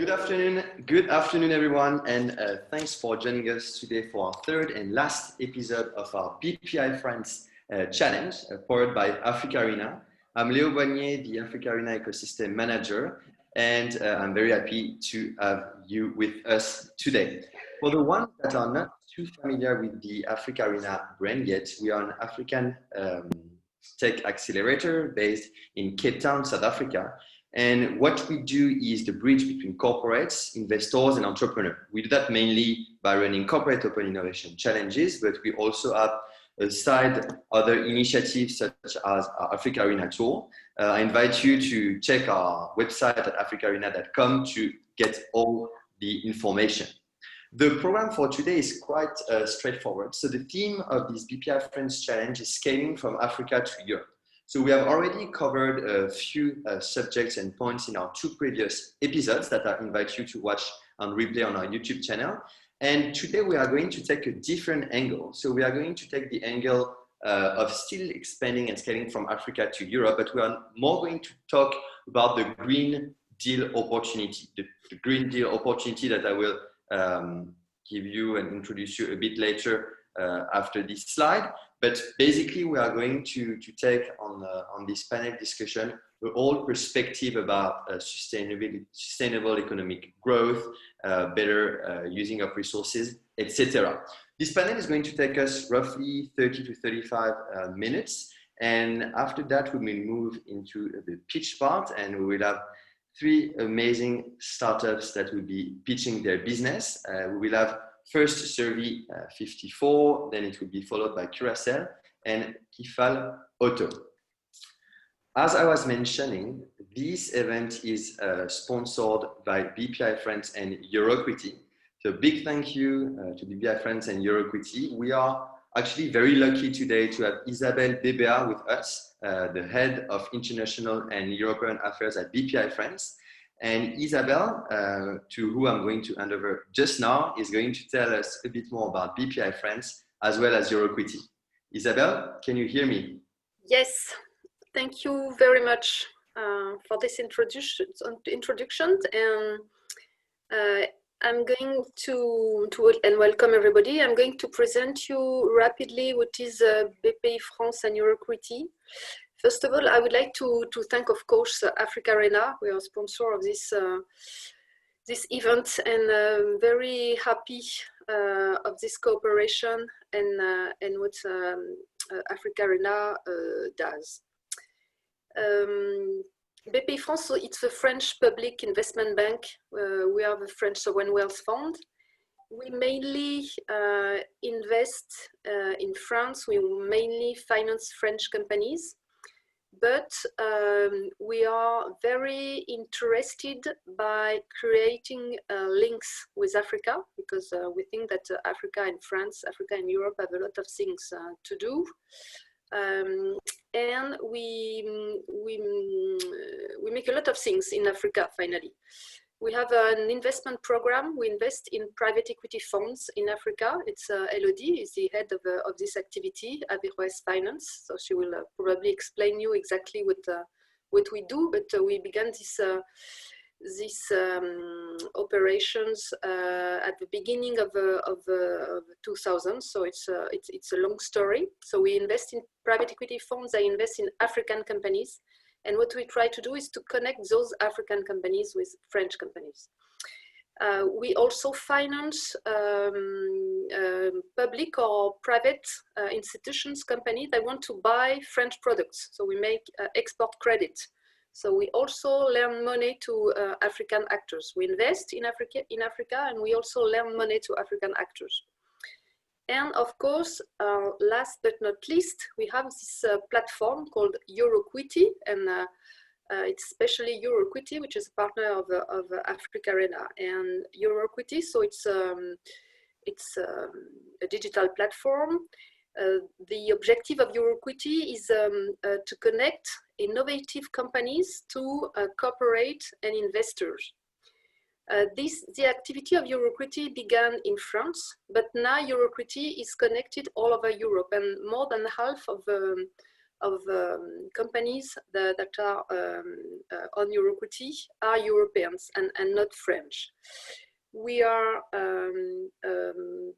Good afternoon, everyone, and thanks for joining us today for our third and last episode of our Bpifrance challenge, powered by AfricArena. I'm Leo Boisnier, the AfricArena ecosystem manager, and I'm very happy to have you with us today. For the ones that are not too familiar with the AfricArena brand yet, we are an African tech accelerator based in Cape Town, South Africa. And what we do is the bridge between corporates, investors, and entrepreneurs. We do that mainly by running corporate open innovation challenges, but we also have aside other initiatives such as our AfricArena tool. I invite you to check our website at africarena.com to get all the information. The program for today is quite straightforward. So the theme of this Bpifrance challenge is scaling from Africa to Europe. So we have already covered a few subjects and points in our two previous episodes that I invite you to watch and replay on our YouTube channel. And today we are going to take a different angle. So we are going to take the angle of still expanding and scaling from Africa to Europe, but we are more going to talk about the Green Deal opportunity, the Green Deal opportunity that I will give you and introduce you a bit later after this slide. But basically, we are going to take on this panel discussion the whole perspective about sustainable economic growth, better using of resources, etc. This panel is going to take us roughly 30 to 35 minutes. And after that, we will move into the pitch part, and we will have three amazing startups that will be pitching their business. We will have first Survey 54, then it will be followed by Curacell and Kifal Auto. As I was mentioning, this event is sponsored by Bpifrance and Euroequity. So big thank you to Bpifrance and Euroequity. We are actually very lucky today to have Isabelle Bébéa with us, the head of international and European affairs at Bpifrance. And Isabelle, to who I'm going to hand over just now, is going to tell us a bit more about Bpifrance as well as Euroequity. Isabelle, can you hear me? Yes, thank you very much for this introduction. And I'm going to and welcome everybody. I'm going to present you rapidly what is Bpifrance and Euroequity. First of all, I would like to thank, of course, AfricArena. We are sponsor of this this event, and very happy of this cooperation and what AfricArena does. Bpifrance, so it's a French public investment bank. We are the French sovereign wealth fund. We mainly invest in France. We mainly finance French companies. But we are very interested by creating links with Africa, because we think that Africa and France, Africa and Europe have a lot of things to do. And we make a lot of things in Africa, finally. We have an investment program. We invest in private equity funds in Africa. It's Elodie is the head of this activity, Aviroes Finance. So she will probably explain you exactly what we do. But we began these operations at the beginning of 2000. So it's a long story. So we invest in private equity funds. I invest in African companies. And what we try to do is to connect those African companies with French companies. We also finance public or private institutions, companies that want to buy French products. So we make export credit. So we also lend money to African actors. We invest in Africa, and we also lend money to African actors. And of course, last but not least, we have this platform called Euroequity, and it's especially Euroequity, which is a partner of AfricArena. And Euroequity, so it's a digital platform. The objective of Euroequity is to connect innovative companies to corporate and investors. The activity of Euroequity began in France, but now Euroequity is connected all over Europe, and more than half of companies that are on Euroquity are Europeans and not French. We are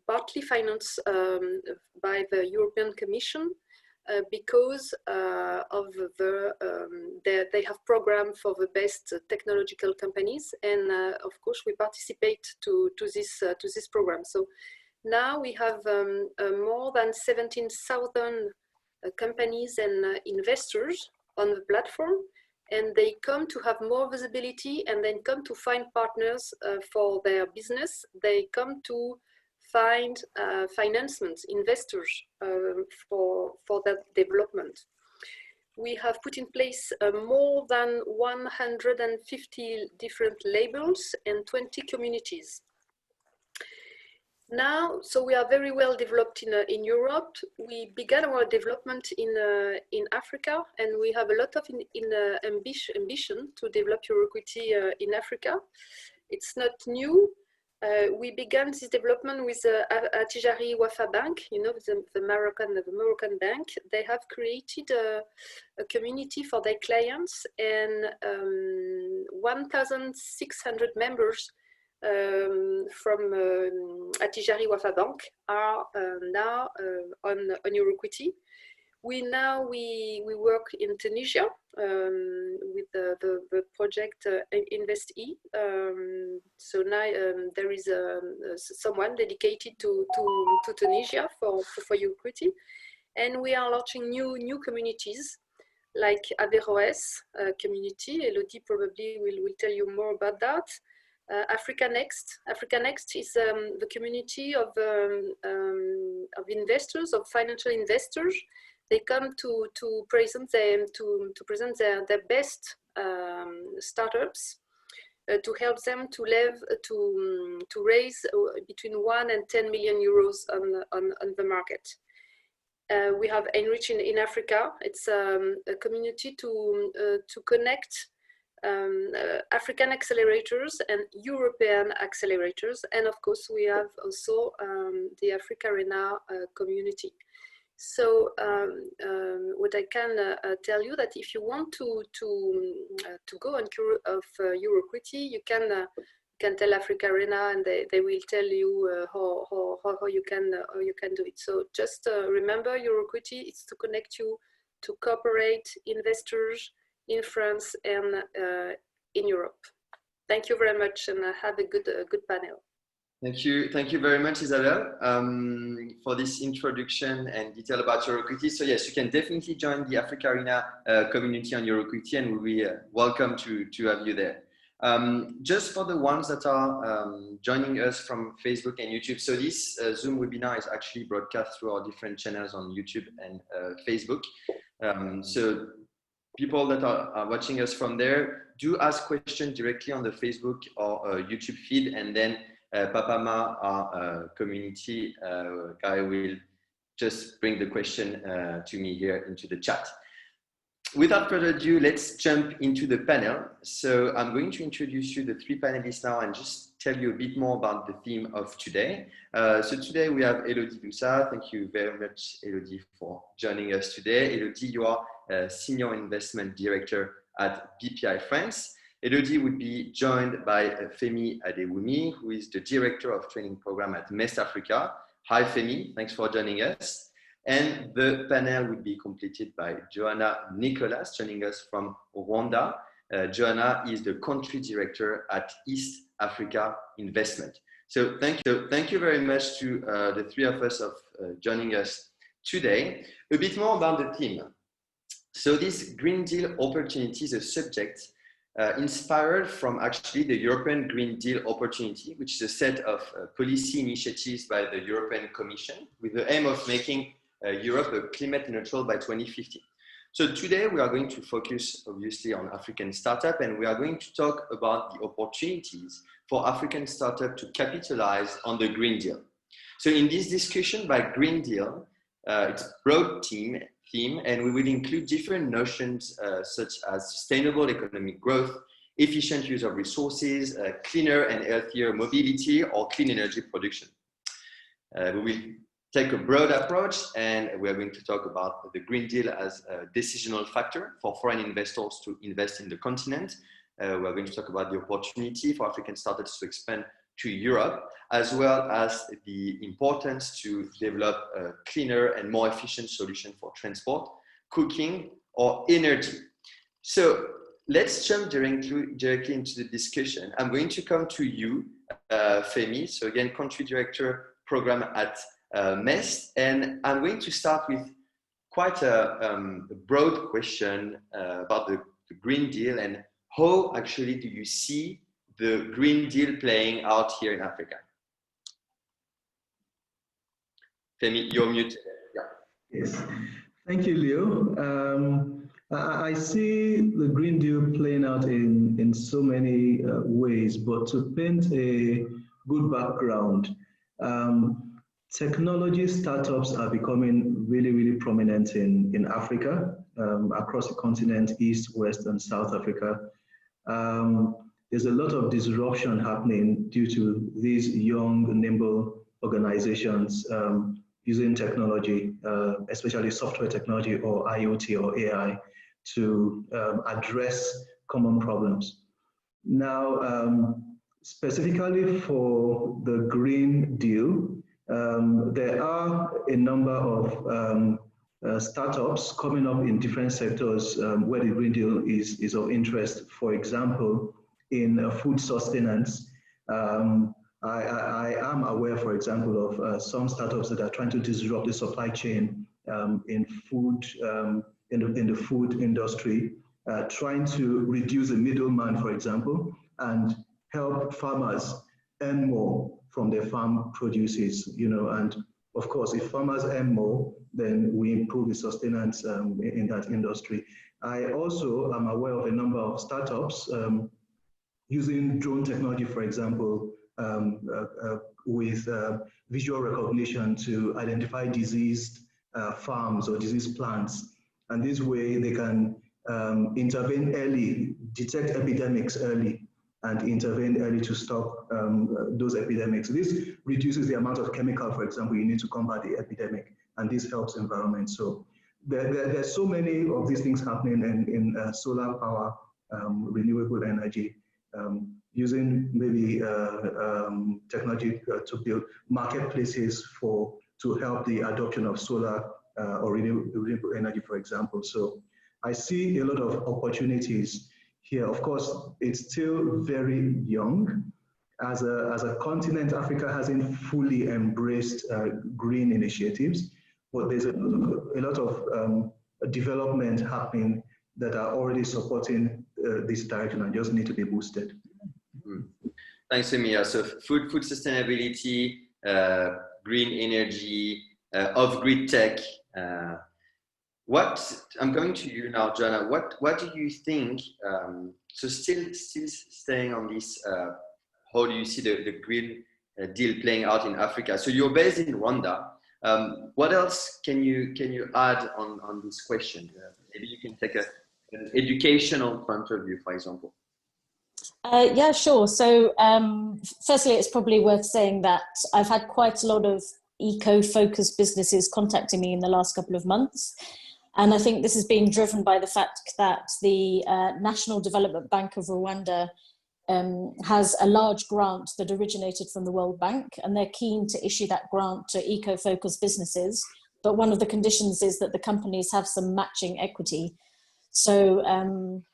partly financed by the European Commission because of they have program for the best technological companies, and of course we participate to this program. So now we have more than 17,000 companies and investors on the platform, and they come to have more visibility and then come to find partners for their business. They come to find financement, investors for that development. We have put in place more than 150 different labels and 20 communities. Now, so we are very well developed in Europe. We began our development in Africa, and we have a lot of ambition to develop Euroquity in Africa. It's not new. We began this development with Attijari Wafa Bank, you know, the Moroccan bank. They have created a community for their clients, and 1,600 members from Attijari Wafa Bank are now on Euroquity. We work in Tunisia with the project InvestE. So now there is someone dedicated to Tunisia for Euroquity, and we are launching new communities like Averroes community. Elodie probably will tell you more about that. Africa Next. Africa Next is the community of investors, of financial investors. They come to present their best startups to help them to raise between 1 and 10 million euros on the market. We have Enrich in Africa. It's a community to connect African accelerators and European accelerators, and of course we have also the AfricArena community. So what I can tell you that if you want to go on Euroquity, you can tell AfricArena, and they will tell you how you can do it. So just remember, Euroquity is to connect you to corporate investors in France and in Europe. Thank you very much, and have a good panel. Thank you very much, Isabelle, for this introduction and detail about Euroquity. So yes, you can definitely join the AfricArena community on Euroquity, and we'll be welcome to have you there. Just for the ones that are joining us from Facebook and YouTube, so this Zoom webinar is actually broadcast through our different channels on YouTube and Facebook. So people that are watching us from there, do ask questions directly on the Facebook or YouTube feed, and then Papama, our community guy, will just bring the question to me here into the chat. Without further ado, let's jump into the panel. So I'm going to introduce you the three panelists now and just tell you a bit more about the theme of today. So today we have Elodie Doussa. Thank you very much, Elodie, for joining us today. Elodie, you are Senior Investment Director at Bpifrance. Elodie would be joined by Olufemi Adewumi, who is the Director of Training Program at MEST Africa. Hi, Femi. Thanks for joining us. And the panel would be completed by Joanna Nicholas, joining us from Rwanda. Joanna is the Country Director at MEST Africa Investment. So thank you very much to the three of us of joining us today. A bit more about the theme. So this Green Deal opportunity is a subject inspired from actually the European Green Deal opportunity, which is a set of policy initiatives by the European Commission with the aim of making Europe a climate neutral by 2050. So today we are going to focus obviously on African startup, and we are going to talk about the opportunities for African startup to capitalize on the Green Deal. So in this discussion by Green Deal, it's a broad theme, and we will include different notions such as sustainable economic growth, efficient use of resources, cleaner and healthier mobility, or clean energy production. We will take a broad approach, and we are going to talk about the Green Deal as a decisional factor for foreign investors to invest in the continent. We are going to talk about the opportunity for African startups to expand to Europe, as well as the importance to develop a cleaner and more efficient solution for transport, cooking, or energy. So let's jump directly into the discussion. I'm going to come to you, Femi. So again, Country Director Program at MEST. And I'm going to start with quite a broad question about the Green Deal, and how actually do you see the Green Deal playing out here in Africa? Femi, you're muted. Yeah. Yes, thank you, Leo. I see the Green Deal playing out in so many ways, but to paint a good background, technology startups are becoming really, really prominent in Africa, across the continent, East, West, and South Africa. There's a lot of disruption happening due to these young, nimble organizations using technology, especially software technology or IoT or AI, to address common problems. Now, specifically for the Green Deal, there are a number of startups coming up in different sectors where the Green Deal is of interest. For example, in food sustenance, I am aware, for example, of some startups that are trying to disrupt the supply chain in food, in the food industry, trying to reduce the middleman, for example, and help farmers earn more from their farm produces, and of course, if farmers earn more, then we improve the sustenance in that industry. I also am aware of a number of startups using drone technology, for example, with visual recognition to identify diseased farms or diseased plants. And this way they can intervene early, detect epidemics early, and intervene early to stop those epidemics. This reduces the amount of chemical, for example, you need to combat the epidemic, and this helps environment. So there's so many of these things happening in solar power, renewable energy, using maybe technology to build marketplaces to help the adoption of solar or renewable energy, for example. So I see a lot of opportunities here. Of course, it's still very young. As a continent, Africa hasn't fully embraced green initiatives, but there's a lot of development happening that are already supporting this direction and just need to be boosted. Thanks, Emia. So food sustainability, green energy, off-grid tech. I'm going to you now, Joanna. What do you think? So still staying on this, how do you see the Green Deal playing out in Africa? So you're based in Rwanda. What else can you add on this question? Maybe you can take an educational point of view, for example. Yeah, sure. So firstly, it's probably worth saying that I've had quite a lot of eco-focused businesses contacting me in the last couple of months. And I think this has been driven by the fact that the National Development Bank of Rwanda has a large grant that originated from the World Bank, and they're keen to issue that grant to eco-focused businesses. But one of the conditions is that the companies have some matching equity. So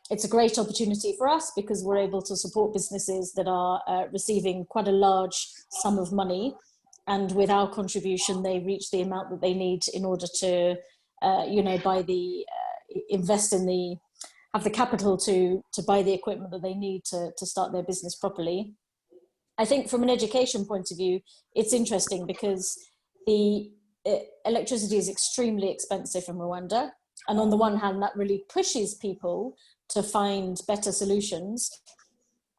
it's a great opportunity for us because we're able to support businesses that are receiving quite a large sum of money. And with our contribution, they reach the amount that they need in order to, have the capital to buy the equipment that they need to start their business properly. I think from an education point of view, it's interesting because the electricity is extremely expensive in Rwanda. And on the one hand, that really pushes people to find better solutions.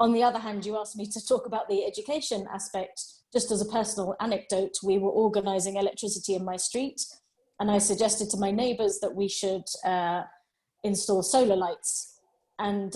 On the other hand, you asked me to talk about the education aspect. Just as a personal anecdote, we were organizing electricity in my street, and I suggested to my neighbors that we should install solar lights. And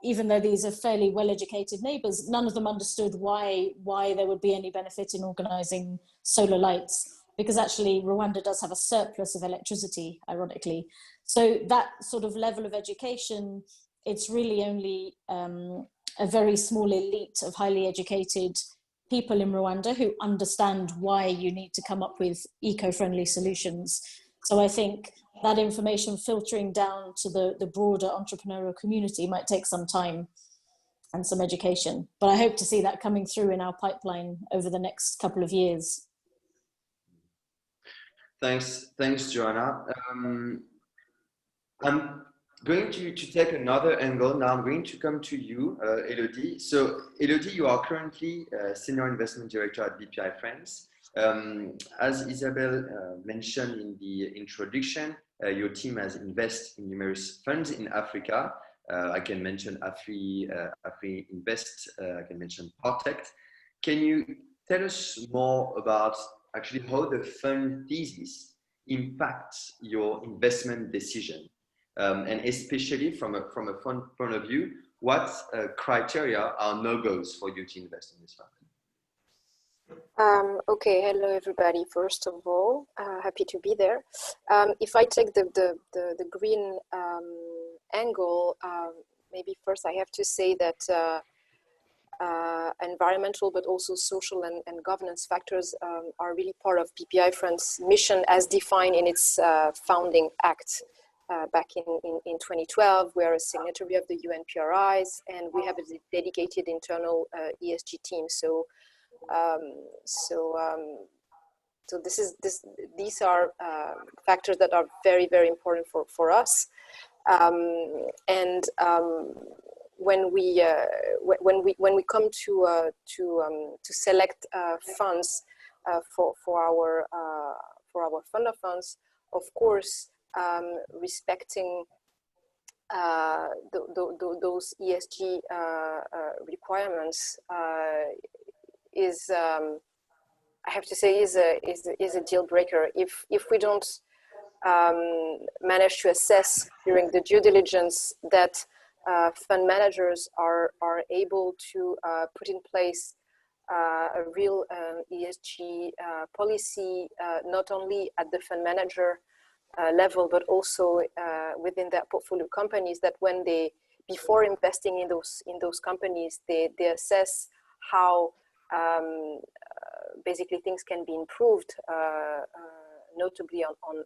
even though these are fairly well-educated neighbors, none of them understood why there would be any benefit in organizing solar lights. because actually Rwanda does have a surplus of electricity, ironically. So that sort of level of education, it's really only a very small elite of highly educated people in Rwanda who understand why you need to come up with eco-friendly solutions. So I think that information filtering down to the broader entrepreneurial community might take some time and some education. But I hope to see that coming through in our pipeline over the next couple of years. Thanks, Joanna. I'm going to take another angle now. I'm going to come to you, Elodie. So, Elodie, you are currently Senior Investment Director at Bpifrance. As Isabel mentioned in the introduction, your team has invested in numerous funds in Africa. I can mention AfricInvest, I can mention Protect. Can you tell us more about actually how the fund thesis impacts your investment decision? And especially from a fund point of view, what criteria are no-goes for you to invest in this fund? Okay, hello everybody. First of all, happy to be there. If I take the green angle, maybe first I have to say that environmental but also social and governance factors are really part of Bpifrance's mission as defined in its founding act. Back in 2012, we are a signatory of the UN PRIs, and we have a dedicated internal ESG team. So these are factors that are very, very important for us. When we come to select funds for our fund of funds, of course, respecting those ESG requirements is, I have to say, is a deal breaker. If we don't manage to assess during the due diligence that fund managers are able to put in place a real ESG policy, not only at the fund manager level, but also within their portfolio companies, that when they, before investing in those companies, they assess how basically things can be improved, notably on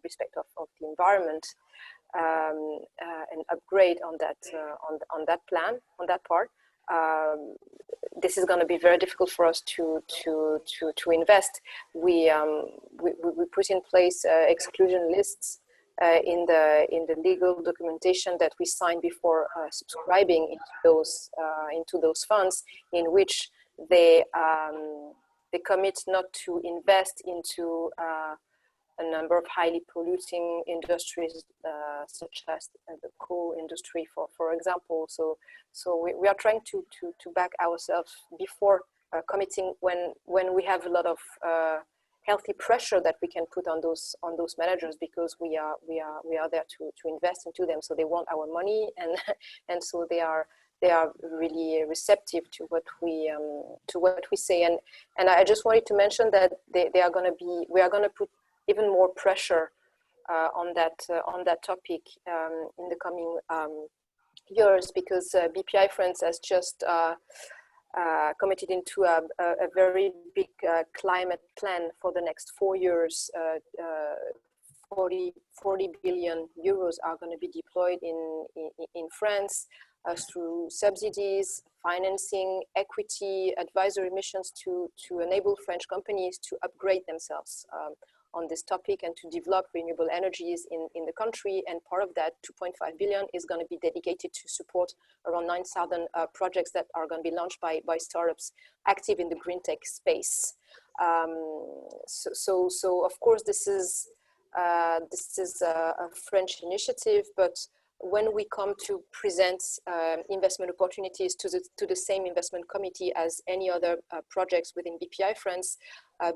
respect of the environment, and upgrade on that plan, on that part. This is going to be very difficult for us to invest. We put in place exclusion lists in the legal documentation that we signed before subscribing into those funds, in which they commit not to invest into a number of highly polluting industries, such as the coal industry, for example. So we are trying to back ourselves before committing when we have a lot of healthy pressure that we can put on those managers, because we are there to invest into them. So they want our money, and so they are really receptive to what we say. And I just wanted to mention that we are going to put even more pressure on that topic in the coming years, because Bpifrance has just committed into a very big climate plan for the next 4 years. 40 billion euros are going to be deployed in France through subsidies, financing, equity, advisory missions to enable French companies to upgrade themselves on this topic and to develop renewable energies in the country. And part of that 2.5 billion is going to be dedicated to support around 9,000 projects that are going to be launched by startups active in the green tech space. So of course this is a French initiative, but when we come to present investment opportunities to the same investment committee as any other projects within Bpifrance,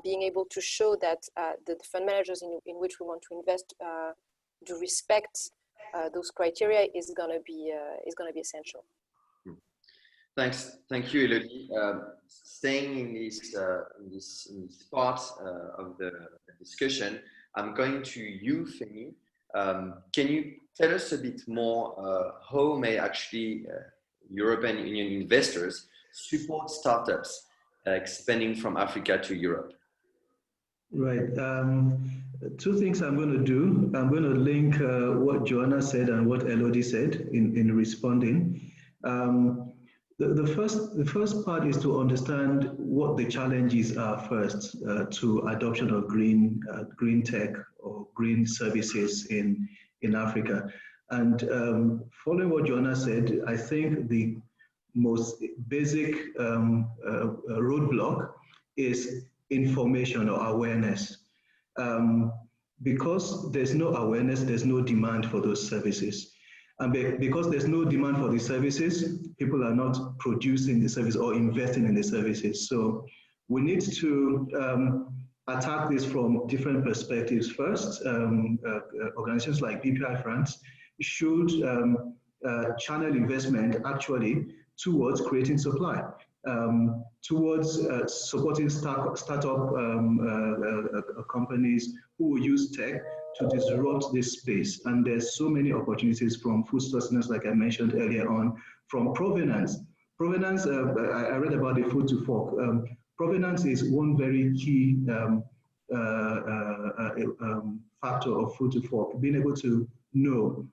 being able to show that the fund managers in which we want to invest do respect those criteria is going to be essential. Thank you, Elodie. Staying in this part of the discussion, I'm going to you, Femi. Can you tell us a bit more how may actually European Union investors support startups expanding from Africa to Europe? Right. Two things I'm going to do. I'm going to link what Joanna said and what Elodie said in responding. The first part is to understand what the challenges are first to adoption of green tech or green services in Africa. And following what Joanna said, I think the most basic roadblock is information or awareness. Because there's no awareness, there's no demand for those services. And because there's no demand for the services, people are not producing the service or investing in the services. So we need to attack this from different perspectives. First, organizations like Bpifrance should channel investment actually towards creating supply, towards supporting startup companies who will use tech to disrupt this space. And there's so many opportunities from food sustenance, like I mentioned earlier on, from provenance. Provenance, I read about the food to fork. Provenance is one very key factor of food to fork, being able to know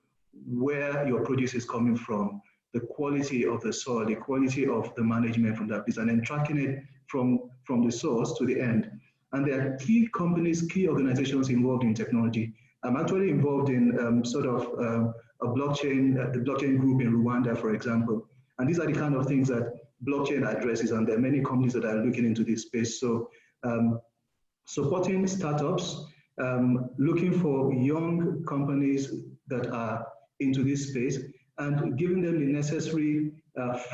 where your produce is coming from, the quality of the soil, the quality of the management from that piece, and then tracking it from the source to the end. And there are key companies, key organizations involved in technology. I'm actually involved in the blockchain group in Rwanda, for example. And these are the kind of things that blockchain addresses, and there are many companies that are looking into this space. So supporting startups, looking for young companies that are into this space, and giving them the necessary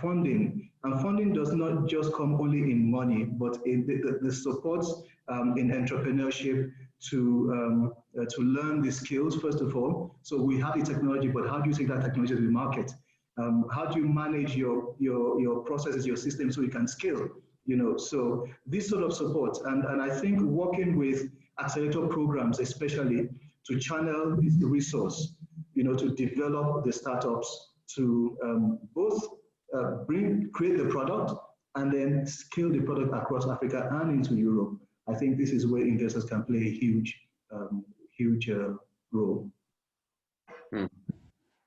funding. And funding does not just come only in money, but in the support in entrepreneurship to learn the skills, first of all. So we have the technology, but how do you take that technology to the market? How do you manage your processes, your systems, so you can scale? So this sort of support, and I think working with accelerator programs, especially to channel this resource, to develop the startups to both create the product and then scale the product across Africa and into Europe. I think this is where investors can play a huge role.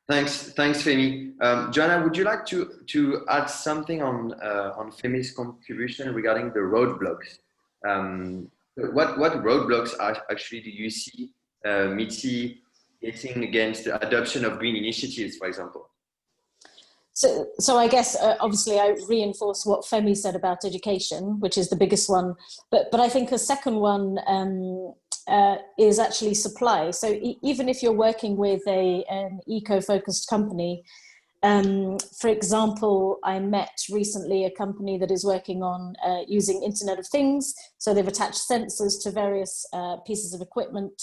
Thanks, Femi. Joanna, would you like to add something on Femi's contribution regarding the roadblocks? What roadblocks actually do you see mitigating against the adoption of green initiatives, for example? So I guess obviously I reinforce what Femi said about education, which is the biggest one. But I think a second one is actually supply. So even if you're working with an eco-focused company, for example, I met recently a company that is working on using Internet of Things. So they've attached sensors to various pieces of equipment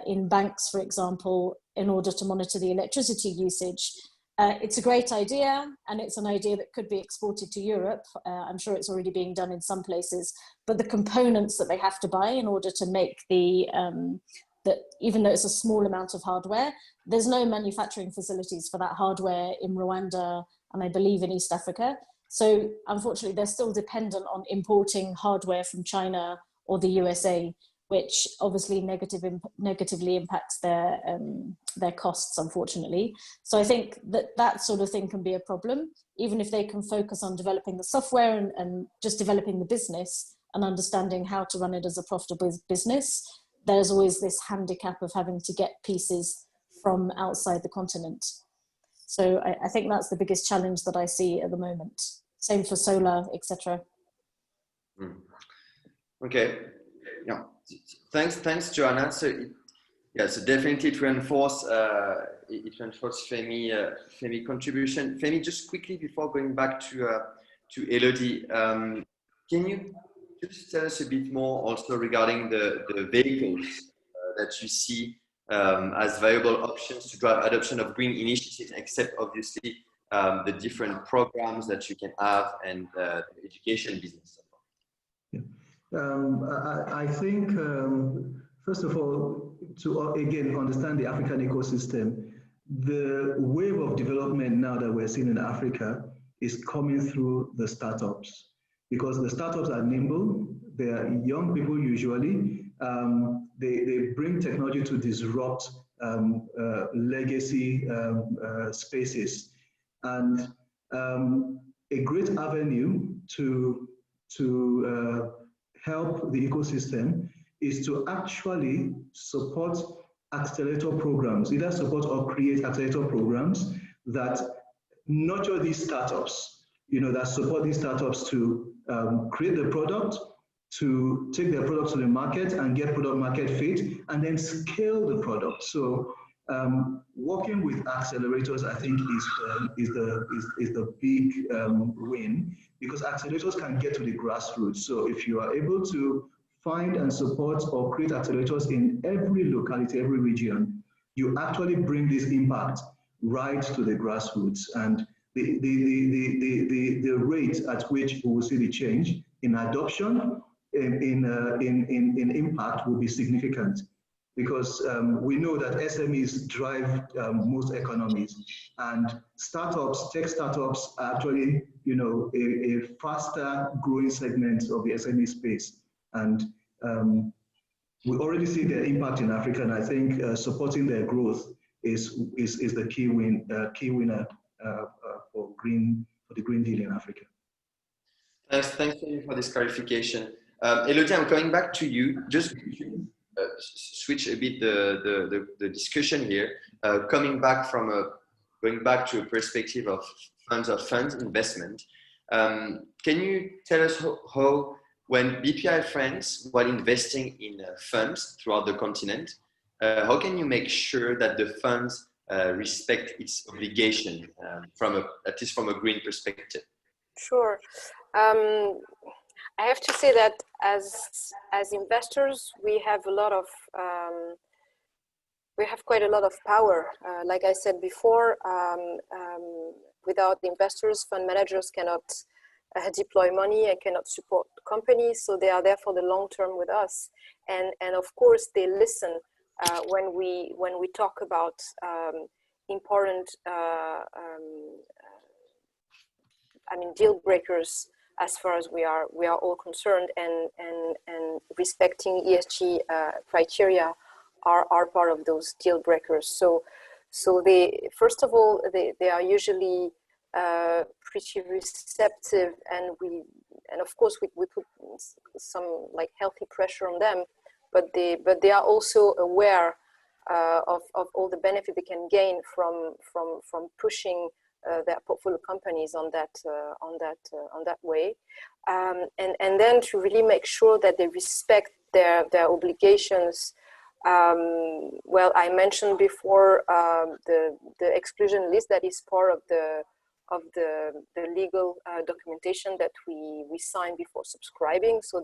in banks, for example, in order to monitor the electricity usage. It's a great idea, and it's an idea that could be exported to Europe. I'm sure it's already being done in some places, but the components that they have to buy in order to make that, even though it's a small amount of hardware, there's no manufacturing facilities for that hardware in Rwanda and I believe in East Africa. So unfortunately, they're still dependent on importing hardware from China or the USA, which obviously negatively impacts their costs, unfortunately. So I think that sort of thing can be a problem, even if they can focus on developing the software and just developing the business and understanding how to run it as a profitable business. There's always this handicap of having to get pieces from outside the continent. So I think that's the biggest challenge that I see at the moment. Same for solar, etc. Okay. Yeah. Thanks, Joanna. So definitely it reinforces Femi contribution. Femi, just quickly before going back to Elodie, can you just tell us a bit more also regarding the vehicles that you see as viable options to drive adoption of green initiatives, except obviously the different programs that you can have and the education business? Yeah. I think, first of all, to again understand the African ecosystem, the wave of development now that we're seeing in Africa is coming through the startups, because the startups are nimble. They are young people usually. They bring technology to disrupt legacy spaces, and a great avenue to help the ecosystem is to actually support accelerator programs, either support or create accelerator programs that nurture these startups, that support these startups to create the product, to take their product to the market and get product market fit, and then scale the product. So working with accelerators, I think, is the big win, because accelerators can get to the grassroots. So if you are able to find and support or create accelerators in every locality, every region, you actually bring this impact right to the grassroots, and the rate at which we will see the change in adoption, in impact, will be significant, because we know that SMEs drive most economies, and startups, tech startups, are actually a faster growing segment of the SME space, and we already see their impact in Africa, and I think supporting their growth is the key winner for the Green Deal in Africa. Thanks for this clarification. Elodie, I'm coming back to you. Just to switch a bit the discussion here. Going back to a perspective of funds investment. Can you tell us how when Bpifrance was investing in funds throughout the continent, how can you make sure that the funds respect its obligation at least from a green perspective? Sure. I have to say that as investors, we have quite a lot of power. Like I said before, without the investors, fund managers cannot deploy money and cannot support companies, so they are there for the long term with us. And of course, they listen when we talk about important deal breakers, as far as we are all concerned, and respecting ESG criteria are part of those deal breakers. So they, first of all, they are usually pretty receptive, and of course we put some healthy pressure on them, but they are also aware of all the benefit they can gain from pushing their portfolio companies on that way, and then to really make sure that they respect their obligations. Well, I mentioned before the exclusion list that is part of the legal documentation that we sign before subscribing. So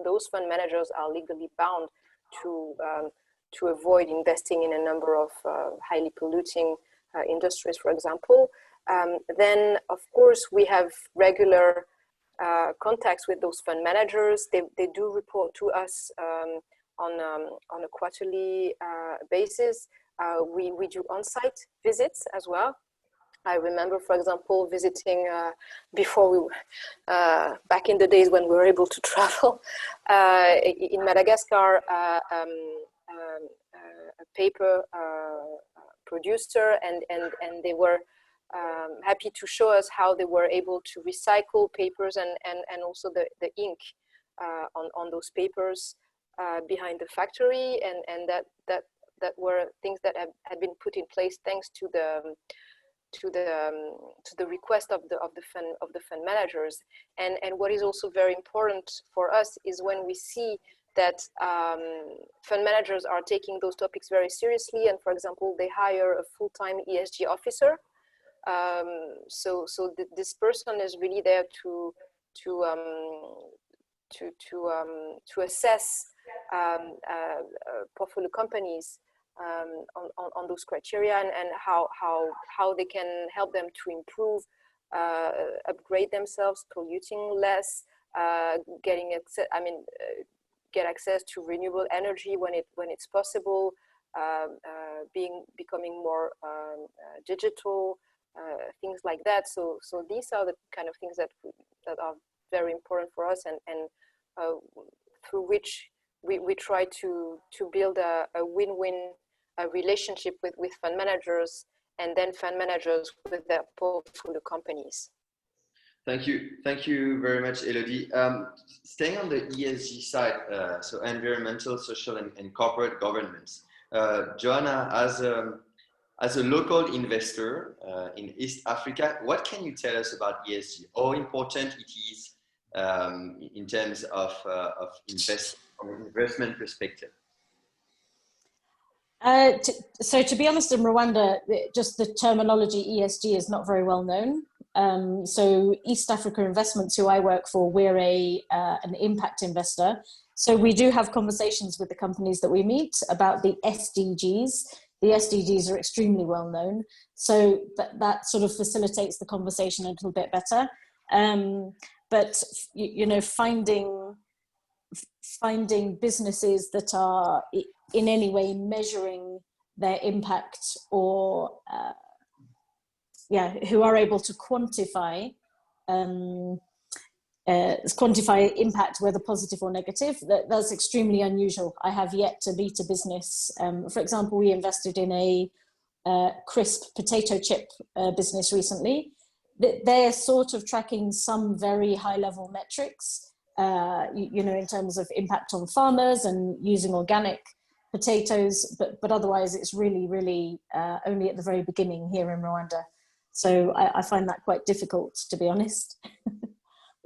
those fund managers are legally bound to avoid investing in a number of highly polluting industries, for example. Then, of course, we have regular contacts with those fund managers. They do report to us on a quarterly basis. We do on-site visits as well. I remember, for example, visiting before we back in the days when we were able to travel in Madagascar, a paper producer, and they were happy to show us how they were able to recycle papers and also the ink on those papers behind the factory, and that were things that had been put in place thanks to the request of the fund managers. And what is also very important for us is when we see that fund managers are taking those topics very seriously, and for example they hire a full-time ESG officer. So this person is really there to assess portfolio companies on those criteria, and how they can help them to improve, upgrade themselves, polluting less, getting access. Get access to renewable energy when it's possible, becoming more digital, things like that. So these are the kind of things that are very important for us, and through which we try to build a win-win relationship with fund managers, and then fund managers with their portfolio companies. Thank you very much, Elodie. Staying on the ESG side, so environmental, social, and corporate governance. Joanna, as a local investor in East Africa, what can you tell us about ESG? How important it is in terms of from an investment perspective? So to be honest, in Rwanda, just the terminology ESG is not very well known. So East Africa Investments, who I work for, we're an impact investor. So we do have conversations with the companies that we meet about the SDGs. The SDGs are extremely well known. So that sort of facilitates the conversation a little bit better. But, you know, finding businesses that are in any way measuring their impact, or who are able to quantify impact, whether positive or negative, that's extremely unusual. I have yet to meet a business. For example, we invested in a crisp potato chip business recently. They're sort of tracking some very high level metrics, you know, in terms of impact on farmers and using organic potatoes, but otherwise it's really only at the very beginning here in Rwanda. So I find that quite difficult, to be honest.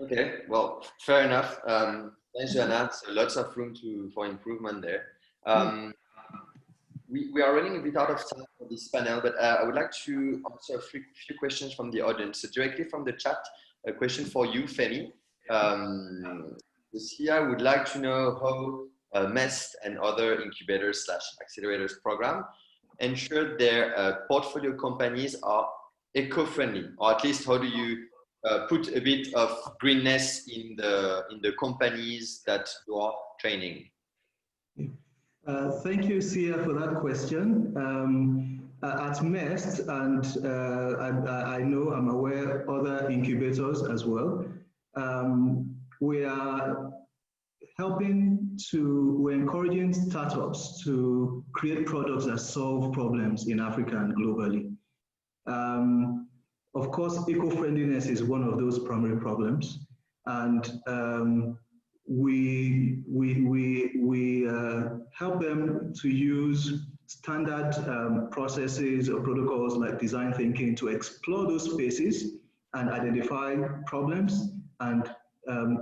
Okay, well, fair enough. Thanks, Joanna. So lots of room for improvement there. We are running a bit out of time for this panel, but I would like to answer a few questions from the audience. So directly from the chat, a question for you, Femi. The CIA would like to know how MEST and other incubators / accelerators program ensure their portfolio companies are eco-friendly, or at least how do you put a bit of greenness in the companies that you are training? Thank you, Sia, for that question. At MEST, and I know, I'm aware, other incubators as well, we are we're encouraging startups to create products that solve problems in Africa and globally. Of course, eco-friendliness is one of those primary problems, and we help them to use standard processes or protocols like design thinking to explore those spaces and identify problems and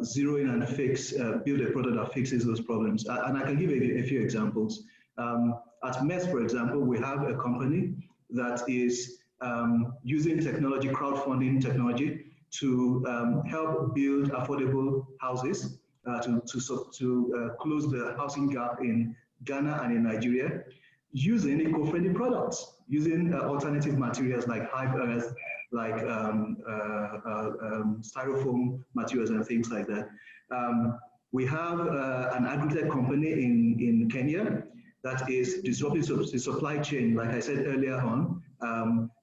zero in and build a product that fixes those problems. And I can give a few examples. At MEST, for example, we have a company that is using technology, crowdfunding technology, to help build affordable houses, to close the housing gap in Ghana and in Nigeria, using eco-friendly products, using alternative materials like high earth, like styrofoam materials and things like that. We have an agri-tech company in Kenya that is disrupting the supply chain, like I said earlier on,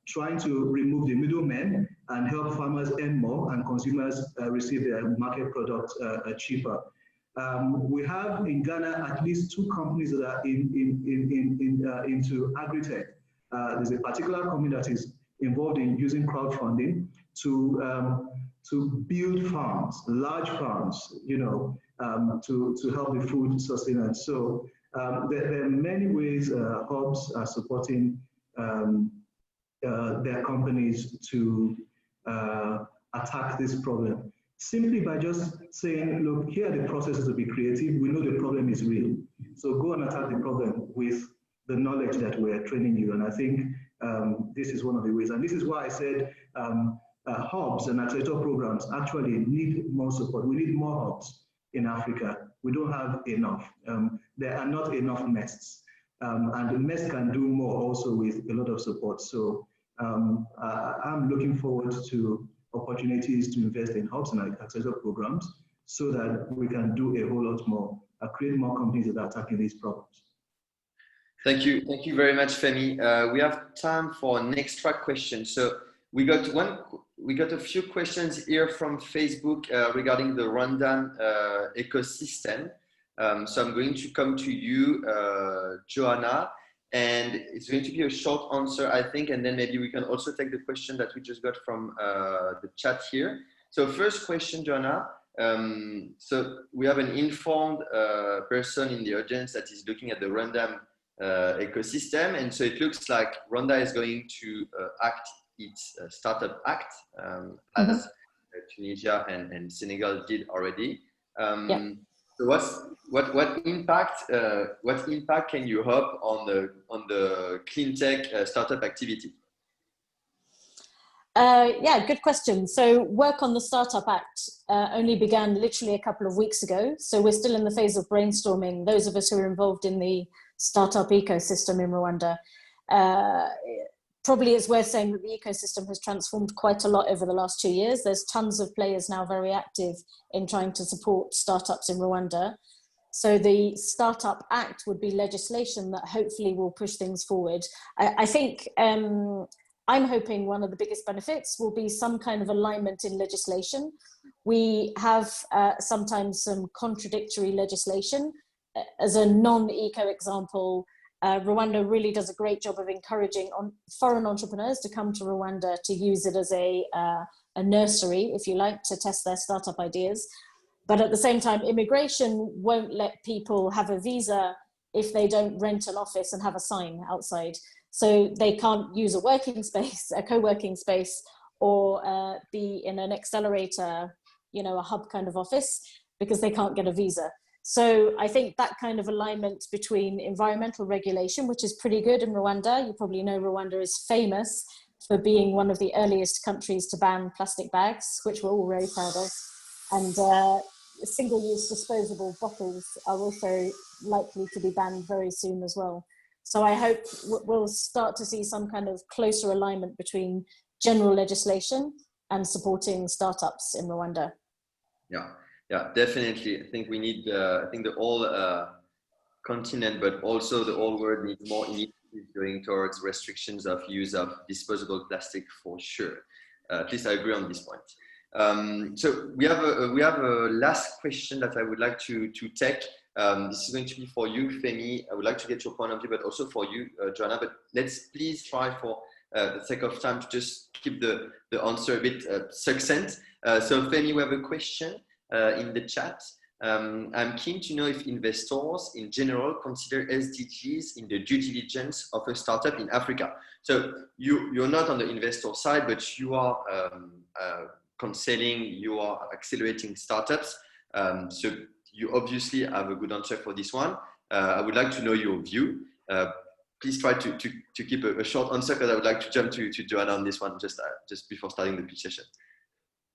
trying to remove the middlemen and help farmers earn more and consumers receive their market products cheaper. We have in Ghana at least 2 companies that are into agri-tech. There's a particular company that is involved in using crowdfunding to build farms, large farms, you know, to help the food sustenance. So there are many ways hubs are supporting their companies to attack this problem. Simply by just saying, look, here are the processes to be creative. We know the problem is real. So go and attack the problem with the knowledge that we're training you. And I think this is one of the ways. And this is why I said hubs and accelerator programs actually need more support. We need more hubs in Africa. We don't have enough. There are not enough MESTs. and the MEST can do more also with a lot of support. So I'm looking forward to opportunities to invest in hubs and accelerator programs so that we can do a whole lot more, create more companies that are tackling these problems. Thank you very much, Femi. We have time for next track question. So we got a few questions here from Facebook regarding the Rwandan ecosystem. So I'm going to come to you, Joanna, and it's going to be a short answer, I think, and then maybe we can also take the question that we just got from the chat here. So first question, Joanna. So we have an informed person in the audience that is looking at the Rwandan ecosystem, and so it looks like Rwanda is going to act its Startup Act, as Tunisia and Senegal did already. So what impact can you hope on the clean tech startup activity? Yeah, good question. So work on the Startup Act only began literally a couple of weeks ago. So we're still in the phase of brainstorming, those of us who are involved in the startup ecosystem in Rwanda. Probably it's worth saying that the ecosystem has transformed quite a lot over the last 2 years. There's tons of players now very active in trying to support startups in Rwanda. So the Startup Act would be legislation that hopefully will push things forward. I think I'm hoping one of the biggest benefits will be some kind of alignment in legislation. We have sometimes some contradictory legislation. As a non-eco example, Rwanda really does a great job of encouraging foreign entrepreneurs to come to Rwanda to use it as a nursery, if you like, to test their startup ideas. But at the same time, immigration won't let people have a visa if they don't rent an office and have a sign outside. So they can't use a working space, a co-working space, or be in an accelerator, you know, a hub kind of office, because they can't get a visa. So I think that kind of alignment between environmental regulation, which is pretty good in Rwanda. You probably know Rwanda is famous for being one of the earliest countries to ban plastic bags, which we're all very proud of. And single-use disposable bottles are also likely to be banned very soon as well. So I hope we'll start to see some kind of closer alignment between general legislation and supporting startups in Rwanda. Yeah, definitely. I think we need, I think the whole continent, but also the whole world needs more initiatives going towards restrictions of use of disposable plastic for sure. At least I agree on this point. So we have a last question that I would like to take. This is going to be for you, Femi. I would like to get your point of view, but also for you, Joanna. But let's please try, for the sake of time, to just keep the answer a bit succinct. So Femi, we have a question in the chat. I'm keen to know if investors in general consider SDGs in the due diligence of a startup in Africa. So you're not on the investor side, but you are counseling, you are accelerating startups. So you obviously have a good answer for this one. I would like to know your view. Please try to keep a short answer, because I would like to jump to Joanna on this one just before starting the pitch session.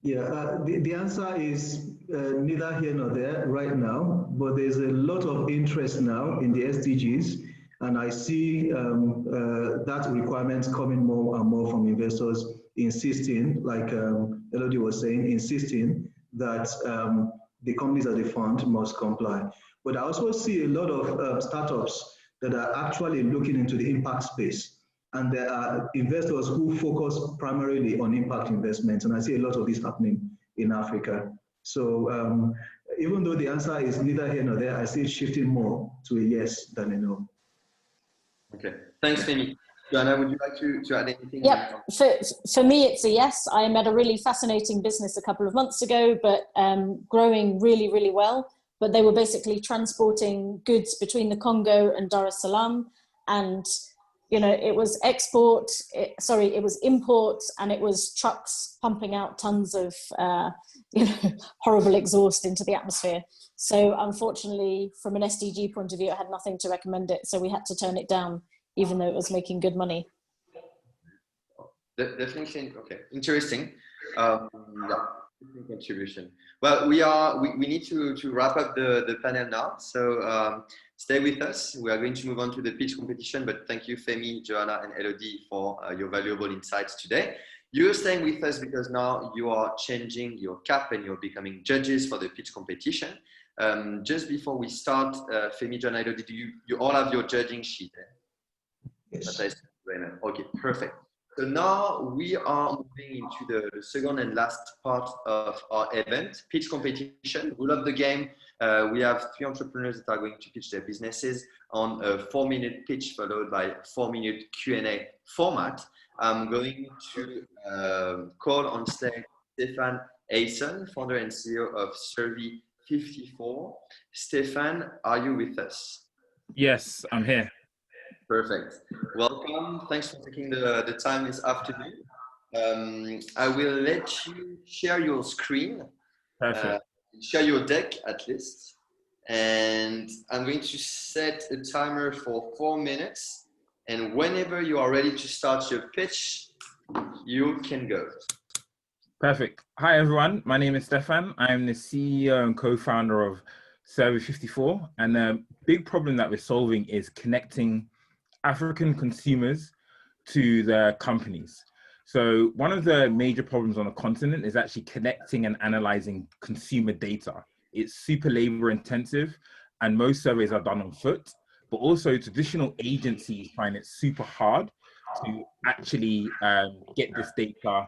Yeah, the answer is neither here nor there right now, but there's a lot of interest now in the SDGs, and I see that requirement coming more and more from investors insisting, like Elodie was saying, insisting that the companies that they fund must comply. But I also see a lot of startups that are actually looking into the impact space. And there are investors who focus primarily on impact investments. And I see a lot of this happening in Africa. So even though the answer is neither here nor there, I see it shifting more to a yes than a no. Okay, thanks, Femi. Joanna, would you like to add anything? Yep, for me, it's a yes. I met a really fascinating business a couple of months ago, but growing really, really well. But they were basically transporting goods between the Congo and Dar es Salaam, and you know, it was it was imports, and it was trucks pumping out tons of, horrible exhaust into the atmosphere. So unfortunately, from an SDG point of view, it had nothing to recommend it. So we had to turn it down, even though it was making good money. Definitely, okay, interesting. Yeah. Contribution. Well, we need to wrap up the panel now. So stay with us. We are going to move on to the pitch competition, but thank you, Femi, Joanna, and Elodie for your valuable insights today. You're staying with us because now you are changing your cap and you're becoming judges for the pitch competition. Just before we start, Femi, Joanna, Elodie, do you all have your judging sheet? Yes. Okay, perfect. So now we are moving into the second and last part of our event, pitch competition. We love the game. We have 3 entrepreneurs that are going to pitch their businesses on a 4-minute pitch followed by a 4-minute Q&A format. I'm going to call on stage Stefan Ayson, founder and CEO of Survey54. Stefan, are you with us? Yes, I'm here. Perfect. Welcome. Thanks for taking the time this afternoon. I will let you share your screen. Perfect. Share your deck at least. And I'm going to set a timer for 4 minutes. And whenever you are ready to start your pitch, you can go. Perfect. Hi, everyone. My name is Stefan. I'm the CEO and co-founder of Survey54. And the big problem that we're solving is connecting African consumers to their companies. So one of the major problems on the continent is actually connecting and analyzing consumer data. It's super labor intensive and most surveys are done on foot, but also traditional agencies find it super hard to actually get this data.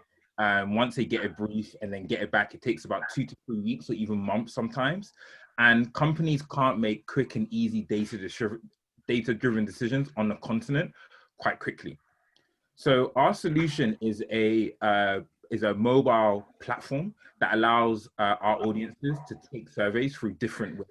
Once they get a brief and then get it back, it takes about 2 to 3 weeks or even months sometimes. And companies can't make quick and easy data-driven decisions on the continent quite quickly. So our solution is a mobile platform that allows our audiences to take surveys through different ways.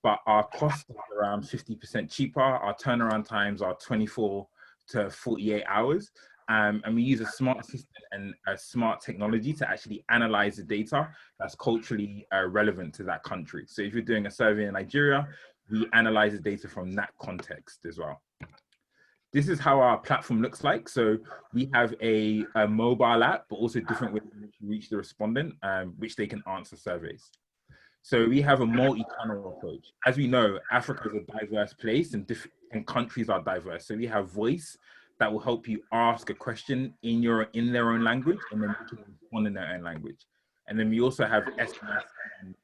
But our costs are around 50% cheaper. Our turnaround times are 24 to 48 hours. And we use a smart system and a smart technology to actually analyze the data that's culturally relevant to that country. So if you're doing a survey in Nigeria, we analyze the data from that context as well. This is how our platform looks like. So we have a mobile app, but also different ways in which we reach the respondent, which they can answer surveys. So we have a multi-channel approach. As we know, Africa is a diverse place and countries are diverse. So we have voice that will help you ask a question in their own language, and then we can respond in their own language. And then we also have SMS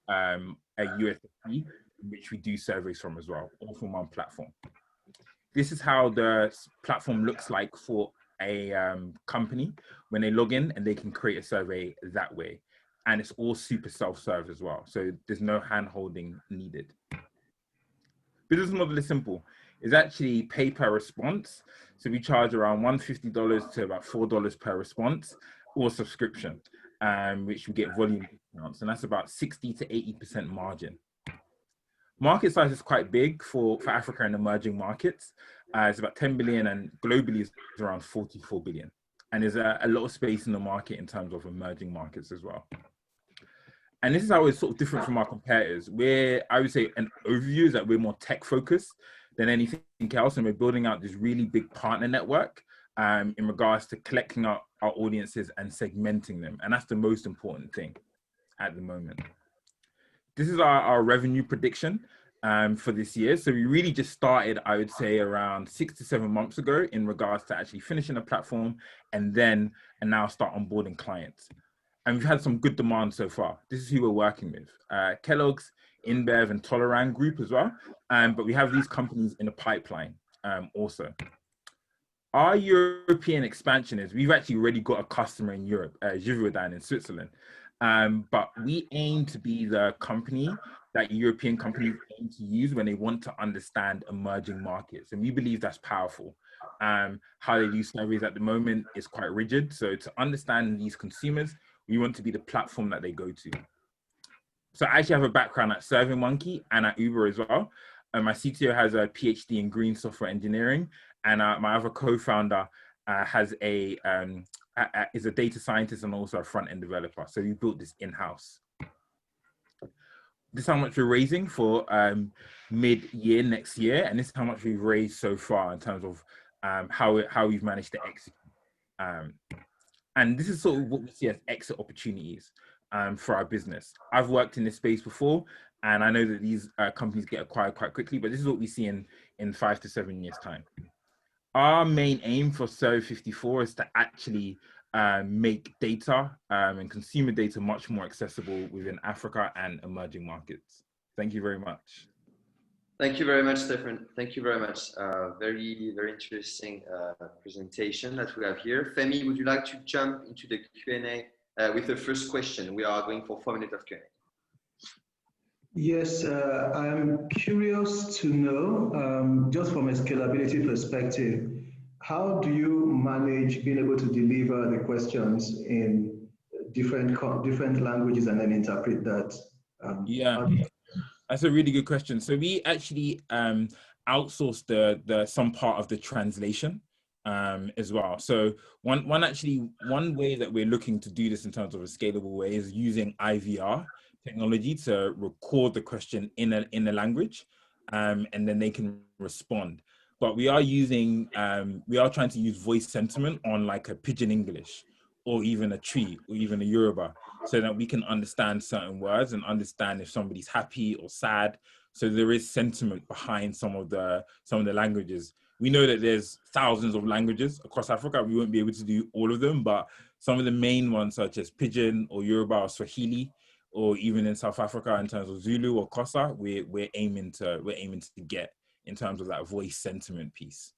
and a USSD, which we do surveys from as well, all from one platform. This is how the platform looks like for a company when they log in and they can create a survey that way. And it's all super self-serve as well. So there's no hand-holding needed. Business model is simple. It's actually pay per response. So we charge around $150 to about $4 per response or subscription, which we get volume discounts. And that's about 60 to 80% margin. Market size is quite big for Africa and emerging markets. It's about 10 billion and globally is around 44 billion. And there's a lot of space in the market in terms of emerging markets as well. And this is how it's sort of different from our competitors. I would say an overview is that we're more tech focused than anything else. And we're building out this really big partner network in regards to collecting our audiences and segmenting them. And that's the most important thing at the moment. This is our revenue prediction for this year. So we really just started, I would say, around 6 to 7 months ago in regards to actually finishing the platform and now start onboarding clients. And we've had some good demand so far. This is who we're working with. Kellogg's, InBev, and Tolerant Group as well. But we have these companies in the pipeline also. Our European expansion is, we've actually already got a customer in Europe, Givaudan in Switzerland. But we aim to be the company that European companies aim to use when they want to understand emerging markets. And we believe that's powerful. How they do surveys at the moment is quite rigid. So to understand these consumers, we want to be the platform that they go to. So I actually have a background at SurveyMonkey and at Uber as well. My CTO has a PhD in green software engineering, and my other co-founder is a data scientist and also a front-end developer. So we built this in-house. This is how much we're raising for mid-year next year, and this is how much we've raised so far in terms of how we've managed to execute. And this is sort of what we see as exit opportunities. for our business. I've worked in this space before, and I know that these companies get acquired quite quickly, but this is what we see in 5 to 7 years' time. Our main aim for Survey 54 is to actually make data and consumer data much more accessible within Africa and emerging markets. Thank you very much. Thank you very much, Stefan. Thank you very much. Very, very interesting presentation that we have here. Femi, would you like to jump into the Q&A with the first question? We are going for 4 minutes of Q&A. Yes, I'm curious to know, just from a scalability perspective, how do you manage being able to deliver the questions in different languages and then interpret that? Yeah, that's a really good question. So we actually outsourced some part of the translation as well. So one way that we're looking to do this in terms of a scalable way is using IVR technology to record the question in a language, and then they can respond. But we are trying to use voice sentiment on like a pidgin English, or even a tree, or even a Yoruba, so that we can understand certain words and understand if somebody's happy or sad. So there is sentiment behind some of the languages. We know that there's thousands of languages across Africa. We won't be able to do all of them, but some of the main ones, such as Pidgin or Yoruba or Swahili, or even in South Africa in terms of Zulu or Xhosa, we're aiming to get in terms of that voice sentiment piece.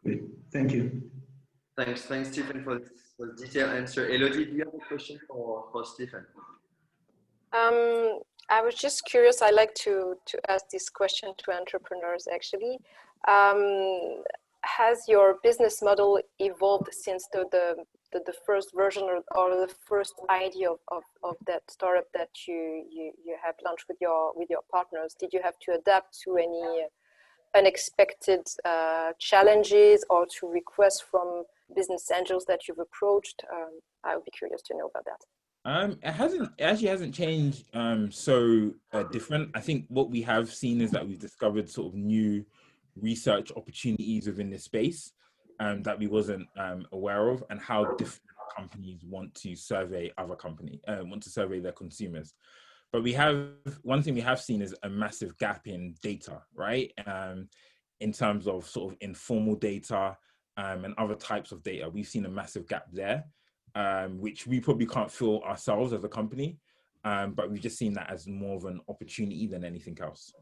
Great. Thank you. Thanks, Stephen, for the detailed answer. Elodie, do you have a question for Stephen? I was just curious. I like to ask this question to entrepreneurs, actually. Has your business model evolved since the first version or the first idea of that startup that you have launched with your partners? Did you have to adapt to any unexpected challenges or to requests from business angels that you've approached? I would be curious to know about that. It actually hasn't changed so different. I think what we have seen is that we've discovered sort of new research opportunities within this space that we wasn't aware of, and how different companies want to survey their consumers. But one thing we have seen is a massive gap in data, right? In terms of sort of informal data and other types of data, we've seen a massive gap there, which we probably can't fill ourselves as a company, but we've just seen that as more of an opportunity than anything else.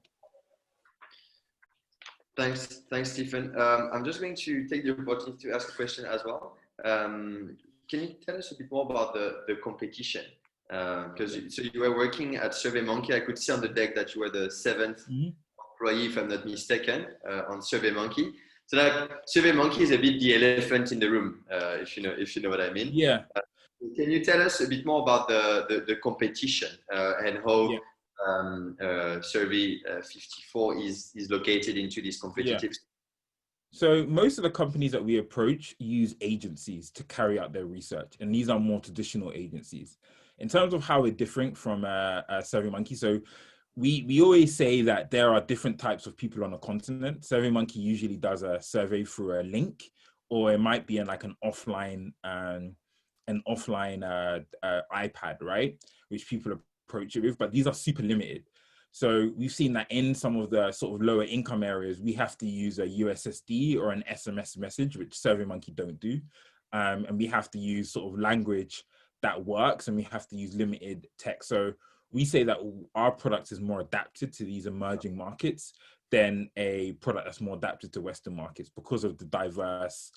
Thanks, Stephen. I'm just going to take the opportunity to ask a question as well. Can you tell us a bit more about the competition? Because you were working at SurveyMonkey. I could see on the deck that you were the 7th employee, if I'm not mistaken, on SurveyMonkey. So that SurveyMonkey is a bit the elephant in the room, if you know what I mean. Yeah. Can you tell us a bit more about the competition and how Survey 54 is located into this competitive? Yeah. So most of the companies that we approach use agencies to carry out their research, and these are more traditional agencies. In terms of how we're different from SurveyMonkey, so we always say that there are different types of people on a continent. SurveyMonkey usually does a survey through a link, or it might be in like an offline iPad, right? Which people approach it with, but these are super limited. So we've seen that in some of the sort of lower income areas, we have to use a USSD or an SMS message, which SurveyMonkey don't do. And we have to use sort of language that works, and we have to use limited text. So we say that our product is more adapted to these emerging markets than a product that's more adapted to Western markets, because of the diverse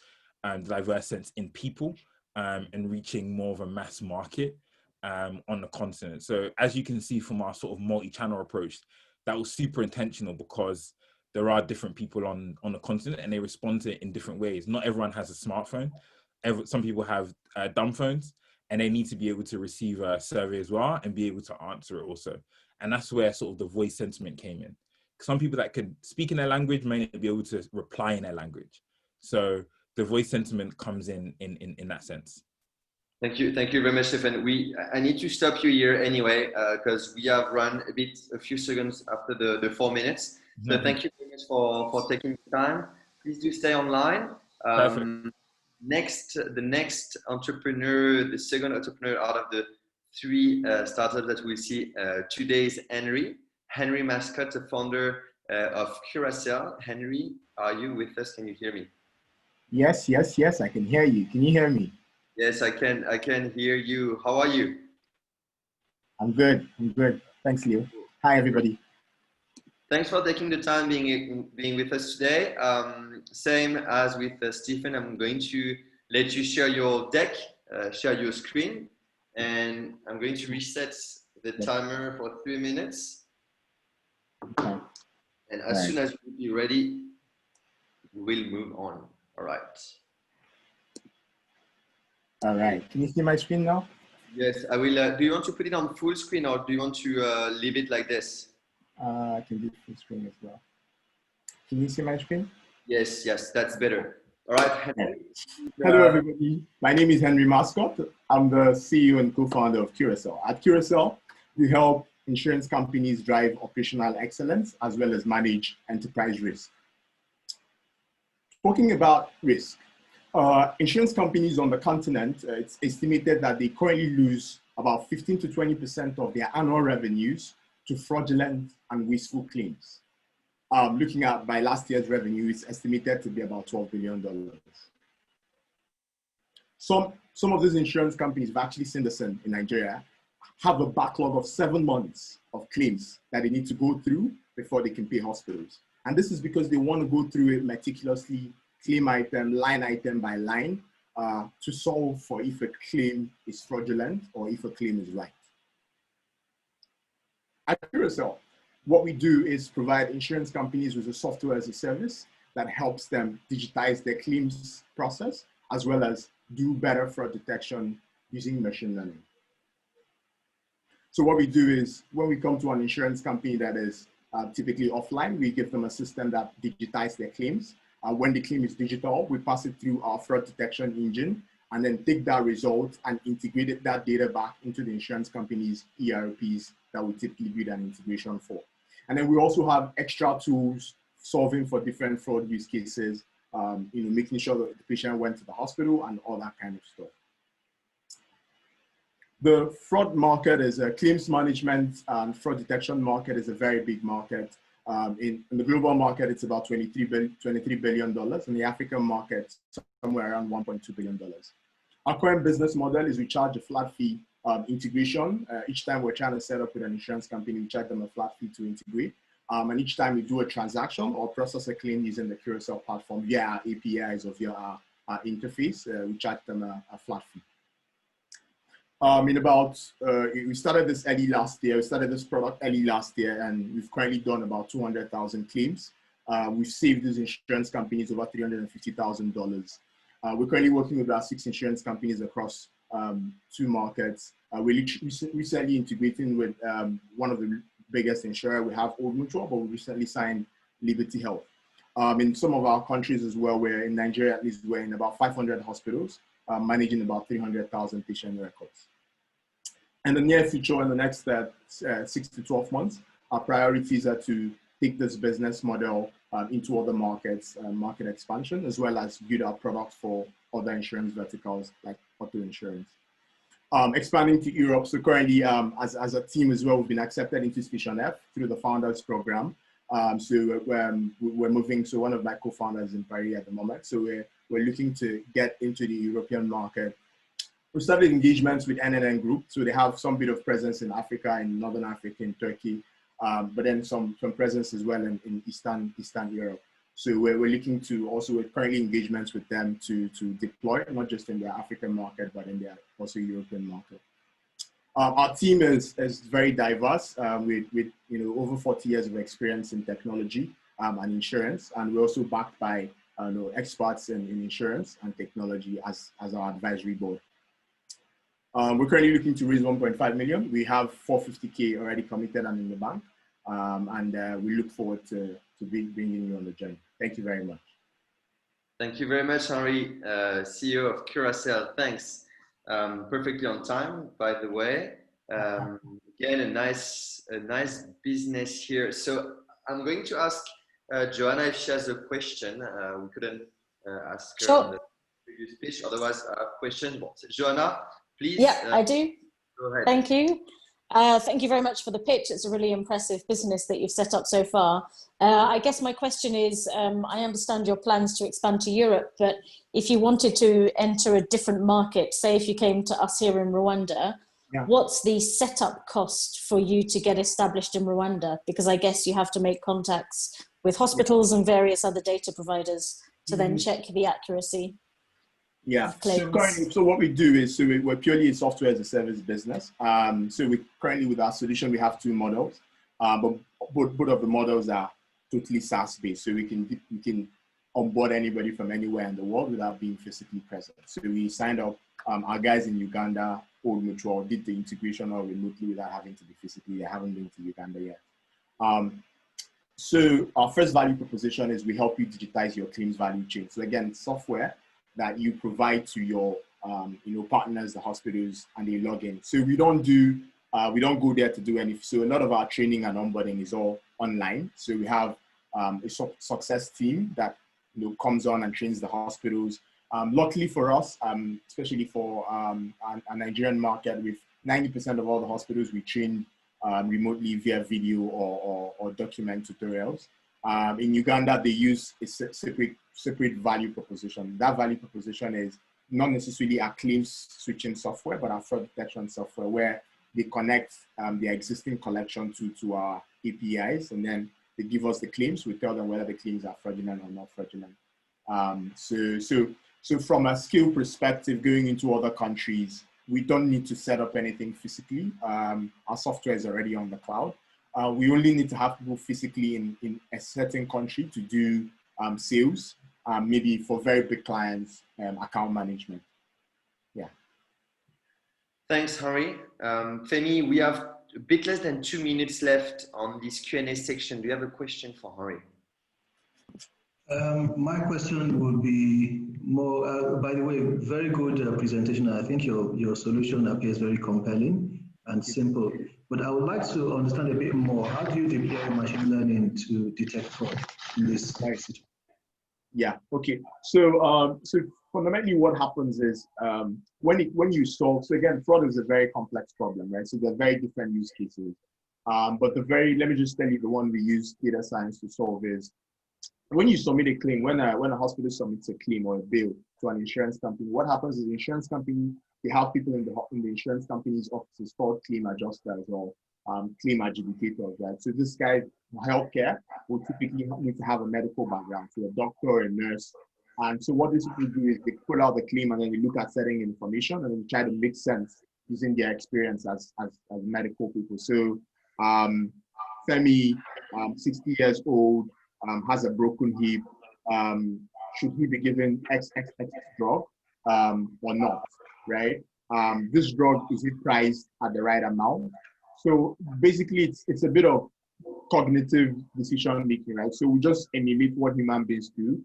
sense in people and reaching more of a mass market on the continent. So as you can see from our sort of multi-channel approach, that was super intentional, because there are different people on the continent and they respond to it in different ways. Not everyone has a smartphone. Some people have dumb phones, and they need to be able to receive a survey as well and be able to answer it also. And that's where sort of the voice sentiment came in. Some people that could speak in their language may not be able to reply in their language. So the voice sentiment comes in that sense. Thank you very much, Stephen. I need to stop you here anyway, because we have run a few seconds after the 4 minutes. So thank you very much for taking the time. Please do stay online. The next entrepreneur, the second entrepreneur out of the three startups that we'll see today is Henry Mascot, the founder of Curacell. Henry, are you with us? Can you hear me? Yes, I can hear you. Can you hear me? Yes, I can hear you. How are you? I'm good. Thanks, Leo. Hi, everybody. Thanks for taking the time being with us today. Same as with Stephen, I'm going to let you share your deck, share your screen, and I'm going to reset the timer for 3 minutes. Okay. And as soon as we'll be ready, we'll move on. All right. All right. Can you see my screen now? Yes, I will. Do you want to put it on full screen or do you want to leave it like this? I can do full screen as well. Can you see my screen? Yes, that's better. All right, Henry. Hello, everybody. My name is Henry Mascot. I'm the CEO and co-founder of Curacell. At Curacell, we help insurance companies drive operational excellence as well as manage enterprise risk. Talking about risk, insurance companies on the continent, it's estimated that they currently lose about 15 to 20% of their annual revenues to fraudulent and wasteful claims. Looking at by last year's revenue, it's estimated to be about $12 billion. Some of these insurance companies have actually seen this in Nigeria, have a backlog of 7 months of claims that they need to go through before they can pay hospitals. And this is because they want to go through it meticulously, claim item by line, to solve for if a claim is fraudulent or if a claim is right. At Curacell, what we do is provide insurance companies with a software as a service that helps them digitize their claims process, as well as do better fraud detection using machine learning. So what we do is when we come to an insurance company that is typically offline, we give them a system that digitizes their claims. When the claim is digital, we pass it through our fraud detection engine and then take that result and integrate that data back into the insurance company's ERPs that we typically build an integration for. And then we also have extra tools solving for different fraud use cases, making sure that the patient went to the hospital and all that kind of stuff. The fraud market is a claims management and fraud detection market is a very big market. In the global market, it's about $23 billion. In the African market, somewhere around $1.2 billion. Our current business model is we charge a flat fee integration. Each time we're trying to set up with an insurance company, we charge them a flat fee to integrate. And each time we do a transaction or process a claim using the Curacell platform via our APIs or via our interface, we charge them a flat fee. We started this early last year. We started this product early last year, and we've currently done about 200,000 claims. We've saved these insurance companies over $350,000. We're currently working with about 6 insurance companies across 2 markets. We're recently integrating with one of the biggest insurer. We have Old Mutual, but we recently signed Liberty Health. In some of our countries as well, we're in Nigeria, at least we're in about 500 hospitals, managing about 300,000 patient records. In the near future, in the next 6 to 12 months, our priorities are to take this business model into other markets, market expansion, as well as build our products for other insurance verticals like auto insurance. Expanding to Europe. So currently, as a team as well, we've been accepted into Station F through the Founders Program. So we're moving. So one of my co-founders is in Paris at the moment. So we're looking to get into the European market. We started engagements with NNN Group. So they have some bit of presence in Africa, in Northern Africa, in Turkey, but then some presence as well in Eastern Europe. So we're looking to also, we're currently engagements with them to deploy, not just in the African market, but in the also European market. Our team is very diverse with over 40 years of experience in technology and insurance, and we're also backed by experts in insurance and technology as our advisory board. We're currently looking to raise 1.5 million. We have 450K already committed and in the bank, and we look forward to bringing you on the journey. Thank you very much. Thank you very much, Henry, CEO of Curacell. Thanks. Perfectly on time, by the way. Again, a nice business here. So I'm going to ask Joanna if she has a question. We couldn't ask her Sure. on the previous speech. Otherwise, I have questions. So Joanna, please. Yeah, I do. Go ahead. Thank you. Thank you very much for the pitch. It's a really impressive business that you've set up so far. I guess my question is, I understand your plans to expand to Europe, but if you wanted to enter a different market, say if you came to us here in Rwanda, what's the setup cost for you to get established in Rwanda? Because I guess you have to make contacts with hospitals and various other data providers to then check the accuracy. Yeah, so what we do is, we're purely a software as a service business. So we currently, with our solution, we have two models, but both of the models are totally SaaS based. So we can onboard anybody from anywhere in the world without being physically present. So we signed up our guys in Uganda, Old Mutual, did the integration all remotely without having to be physically. I haven't been to Uganda yet. So our first value proposition is we help you digitize your claims value chain. So again, software that you provide to your partners, the hospitals, and they log in. So we don't go there to do anything. So a lot of our training and onboarding is all online. So we have a success team that comes on and trains the hospitals. Luckily for us, especially for our Nigerian market, with 90% of all the hospitals we train remotely via video or document tutorials. In Uganda, they use a separate value proposition. That value proposition is not necessarily our claims switching software, but our fraud detection software, where they connect their existing collection to our APIs, and then they give us the claims. We tell them whether the claims are fraudulent or not fraudulent. So from a skill perspective, going into other countries, we don't need to set up anything physically. Our software is already on the cloud. We only need to have people physically in a certain country to do sales, maybe for very big clients, account management. Yeah. Thanks, Henry. Femi, we have a bit less than 2 minutes left on this Q&A section. Do you have a question for Henry? My question would be more, by the way, very good presentation. I think your solution appears very compelling and simple, but I would like to understand a bit more. How do you deploy machine learning to detect fraud in this situation? Yeah, okay. So fundamentally what happens is when you solve, so again, fraud is a very complex problem, right? So there are very different use cases. But let me just tell you, the one we use data science to solve is, when you submit a claim, when a hospital submits a claim or a bill to an insurance company, what happens is the insurance company, they have people in the insurance company's offices called claim adjusters or claim adjudicators, right? So this guy, healthcare, will typically need to have a medical background, so a doctor or a nurse. And so what these people do is they pull out the claim and then they look at certain information and then try to make sense using their experience as medical people. So Femi, 60 years old, has a broken hip. Should he be given X drug or not, right? This drug, is it priced at the right amount? So basically, it's a bit of cognitive decision making, right? So we just emulate what human beings do.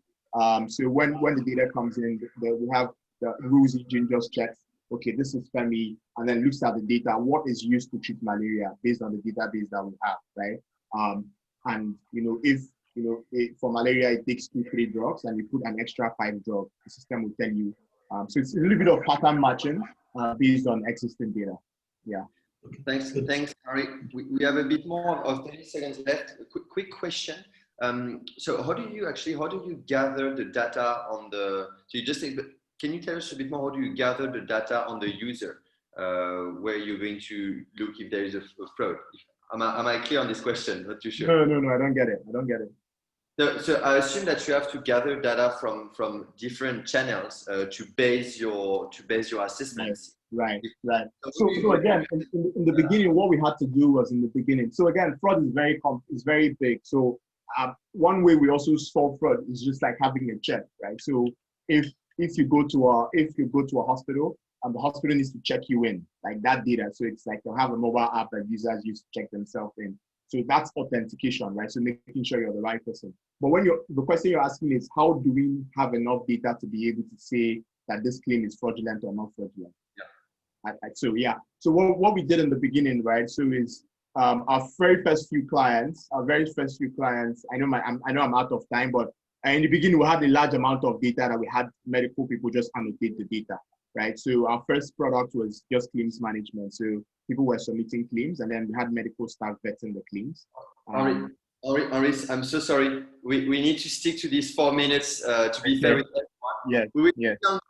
So when the data comes in, we have the rules engine just checks, okay, this is Femi, and then looks at the data, what is used to treat malaria based on the database that we have, right? And if for malaria it takes 2-3 drugs, and you put an extra 5 drugs, the system will tell you. So it's a little bit of pattern matching based on existing data. Yeah. Thanks, Harry. We have a bit more of 30 seconds left. A quick question. So how do you gather the data on the? So can you tell us a bit more? How do you gather the data on the user, where you're going to look if there is a fraud? Am I clear on this question? Not too sure. No, I don't get it. So I assume that you have to gather data from different channels to base your assessments. Right. So again, in the beginning, what we had to do was So again, fraud is very big. So one way we also solve fraud is just like having a check, right? So if you go to a hospital, and the hospital needs to check you in, like that data. So it's like they'll have a mobile app that users use to check themselves in. So that's authentication, right? So making sure you're the right person. But the question you're asking is, how do we have enough data to be able to say that this claim is fraudulent or not fraudulent? Yeah. So what we did in the beginning, right? So is our very first few clients. I know I'm out of time, but in the beginning we had a large amount of data that we had medical people just annotate the data, right? So our first product was just claims management. So people were submitting claims, and then we had medical staff vetting the claims. Henri, I'm so sorry. We need to stick to these 4 minutes to be fair with everyone. Yeah. We will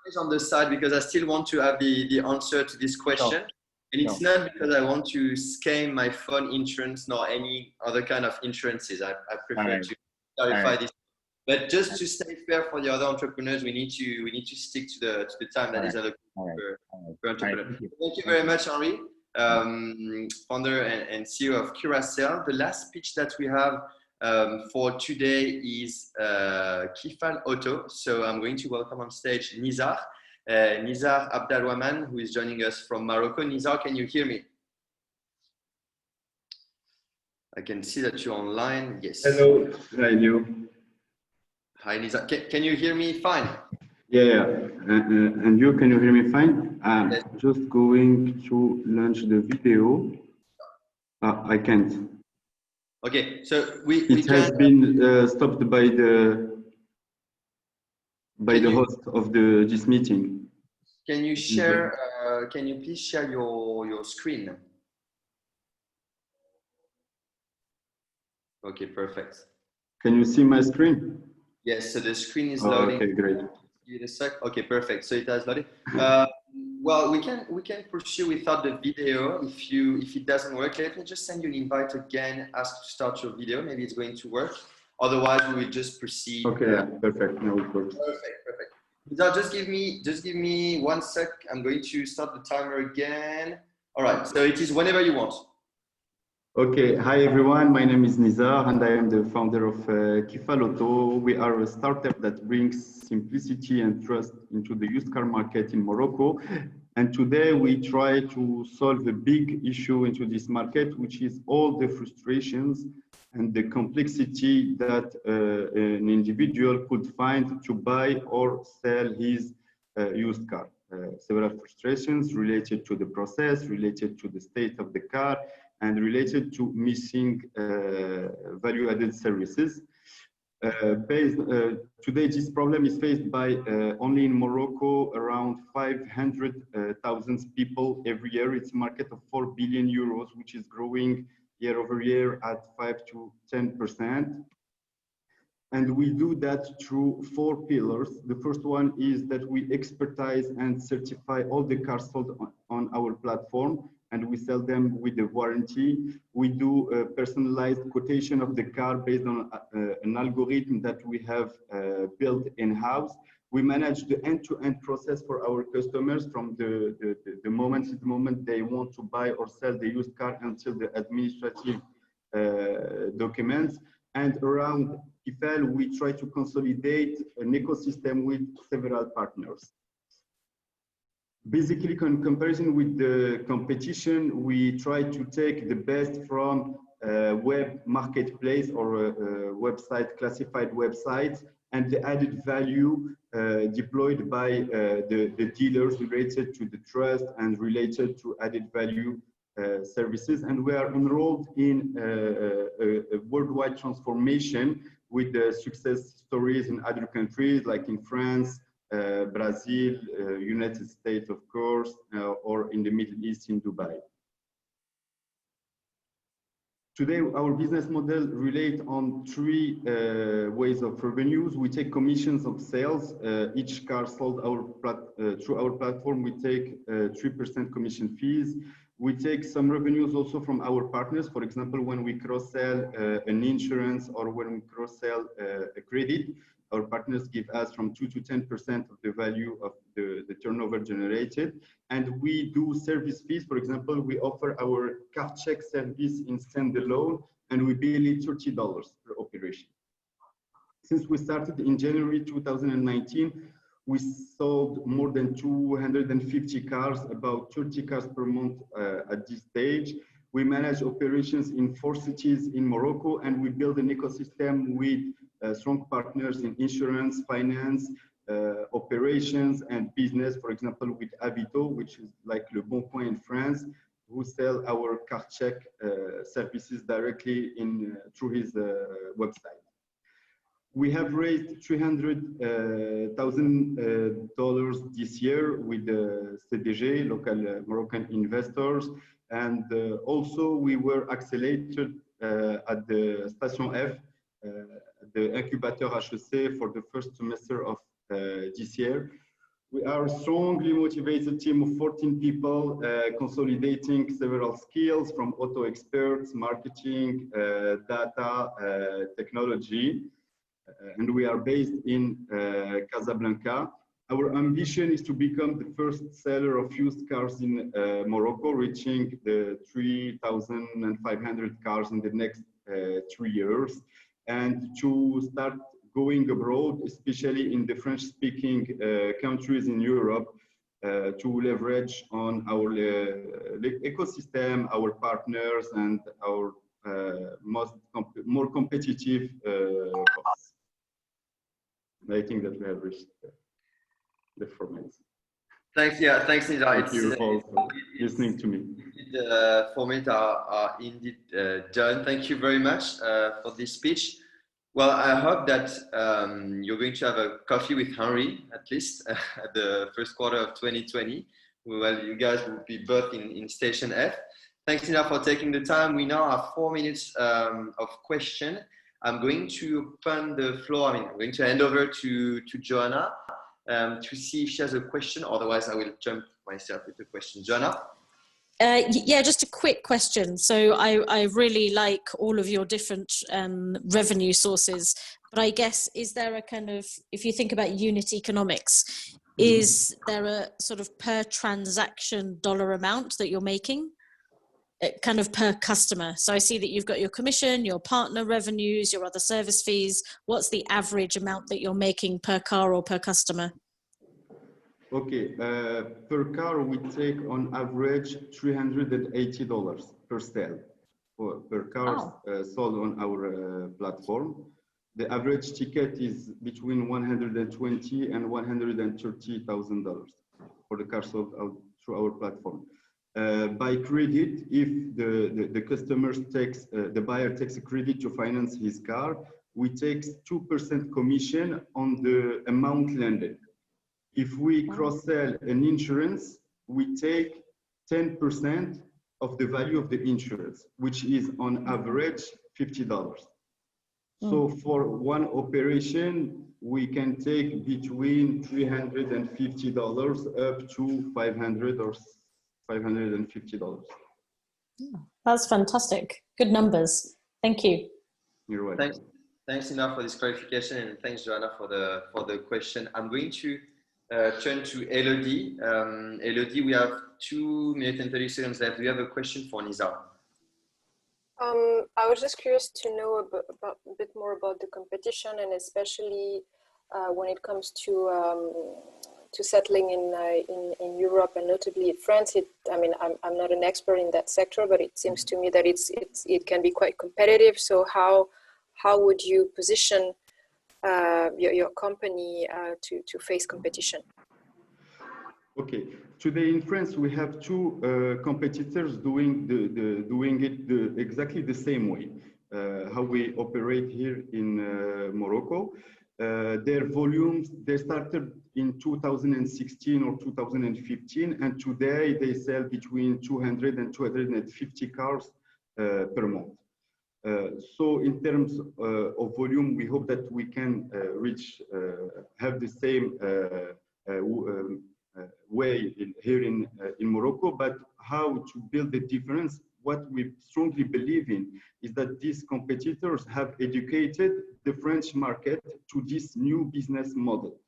put on the side because I still want to have the answer to this question. Sure. And it's not because I want to scam my phone insurance nor any other kind of insurances. I prefer to clarify this. But just to stay fair for the other entrepreneurs, we need to stick to the time that is allocated per entrepreneur. Thank you very much, Henri, founder and CEO of Curacell. The last pitch that we have for today is Kifal Auto. So I'm going to welcome on stage Nizar Abdelrahman, who is joining us from Morocco. Nizar, can you hear me? I can see that you're online. Yes. Hello, Radio. Hi, Nizar. Can you hear me fine? Yeah. And you, can you hear me fine? I'm just going to launch the video. I can't. Okay, so it has been stopped by the host of this meeting. Can you share? Can you please share your screen? Okay, perfect. Can you see my screen? Yes, so the screen is loading. Okay, great. Give it a sec. Okay, perfect. So it has loaded. Well, we can pursue without the video. If it doesn't work, let me just send you an invite again. Ask to start your video. Maybe it's going to work. Otherwise, we will just proceed. Okay, perfect. Now it works. Perfect. Now, just give me 1 sec. I'm going to start the timer again. All right. So it is whenever you want. Okay, hi everyone, my name is Nizar and I am the founder of Kifal Auto. We are a startup that brings simplicity and trust into the used car market in Morocco. And today we try to solve a big issue into this market, which is all the frustrations and the complexity that an individual could find to buy or sell his used car. Several frustrations related to the process, related to the state of the car, and related to missing value-added services. Today, this problem is faced by only in Morocco around 500,000 people every year. It's a market of 4 billion euros, which is growing year over year at 5 to 10%. And we do that through 4 pillars. The first one is that we expertise and certify all the cars sold on our platform, and we sell them with a warranty. We do a personalized quotation of the car based on an algorithm that we have built in-house. We manage the end-to-end process for our customers from the moment they want to buy or sell the used car until the administrative documents. And around Kifal, we try to consolidate an ecosystem with several partners. Basically, in comparison with the competition, we try to take the best from web marketplace or website, classified websites, and the added value deployed by the dealers related to the trust and related to added value services. And we are enrolled in a worldwide transformation with the success stories in other countries, like in France, Brazil, United States, of course, or in the Middle East in Dubai. Today, our business model relates on 3 ways of revenues. We take commissions of sales. Each car sold through our platform, we take 3% commission fees. We take some revenues also from our partners. For example, when we cross-sell an insurance or when we cross-sell a credit, our partners give us from 2 to 10% of the value of the turnover generated. And we do service fees. For example, we offer our car check service in standalone, and we bill it $30 per operation. Since we started in January 2019, we sold more than 250 cars, about 30 cars per month at this stage. We manage operations in 4 cities in Morocco, and we build an ecosystem with strong partners in insurance, finance, operations, and business. For example, with Avito, which is like Le Bon Coin in France, who sell our car check services directly through his website. We have raised $300,000 this year with the CDG, local Moroccan investors. And also we were accelerated at the Station F, the incubator HEC for the first semester of this year. We are a strongly motivated team of 14 people, consolidating several skills from auto experts, marketing, data, technology. And we are based in Casablanca. Our ambition is to become the first seller of used cars in Morocco, reaching the 3,500 cars in the next 3 years, and to start going abroad, especially in the French-speaking countries in Europe, to leverage on our ecosystem, our partners, and our more competitive costs. I think that we have reached the format. Thanks, yeah, thanks, Nizar. Thank you all for listening to me. The format are indeed done. Thank you very much for this speech. Well, I hope that you're going to have a coffee with Henry, at least, at the first quarter of 2020. Well, you guys will be both in Station F. Thanks, Nizar, for taking the time. We now have 4 minutes of question. I'm going to open the floor. I'm going to hand over to Joanna to see if she has a question. Otherwise, I will jump myself with the question. Joanna? Yeah, just a quick question. So I really like all of your different revenue sources, but I guess, is there a kind of, if you think about unit economics, is there a sort of per transaction dollar amount that you're making? Kind of per customer. So I see that you've got your commission, your partner revenues, your other service fees. What's the average amount that you're making per car or per customer? Okay, per car we take on average $380 per sale per car sold on our platform. The average ticket is between $120,000 and $130,000 for the car sold out through our platform. By credit, if the customer takes, the buyer takes a credit to finance his car, we take 2% commission on the amount lended. If we cross-sell an insurance, we take 10% of the value of the insurance, which is on average $50. So for one operation, we can take between $350 up to $500 or $550. That's fantastic. Good numbers. Thank you. You're welcome. Thanks enough for this clarification, and thanks, Joanna, for the question. I'm going to turn to Elodie. Elodie, we have 2 minutes and 30 seconds left. Do you have a question for Nizar? I was just curious to know a bit more about the competition, and especially when it comes to settling in Europe, and notably in France. I mean, I'm not an expert in that sector, but it seems to me that it can be quite competitive. So how would you position your company to face competition? Okay, today in France we have 2 competitors doing it exactly the same way. How we operate here in Morocco. Their volumes, they started in 2016 or 2015, and today they sell between 200 and 250 cars per month. So in terms of volume, we hope that we can have the same way here in Morocco. But how to build the difference? What we strongly believe in is that these competitors have educated the French market to this new business model.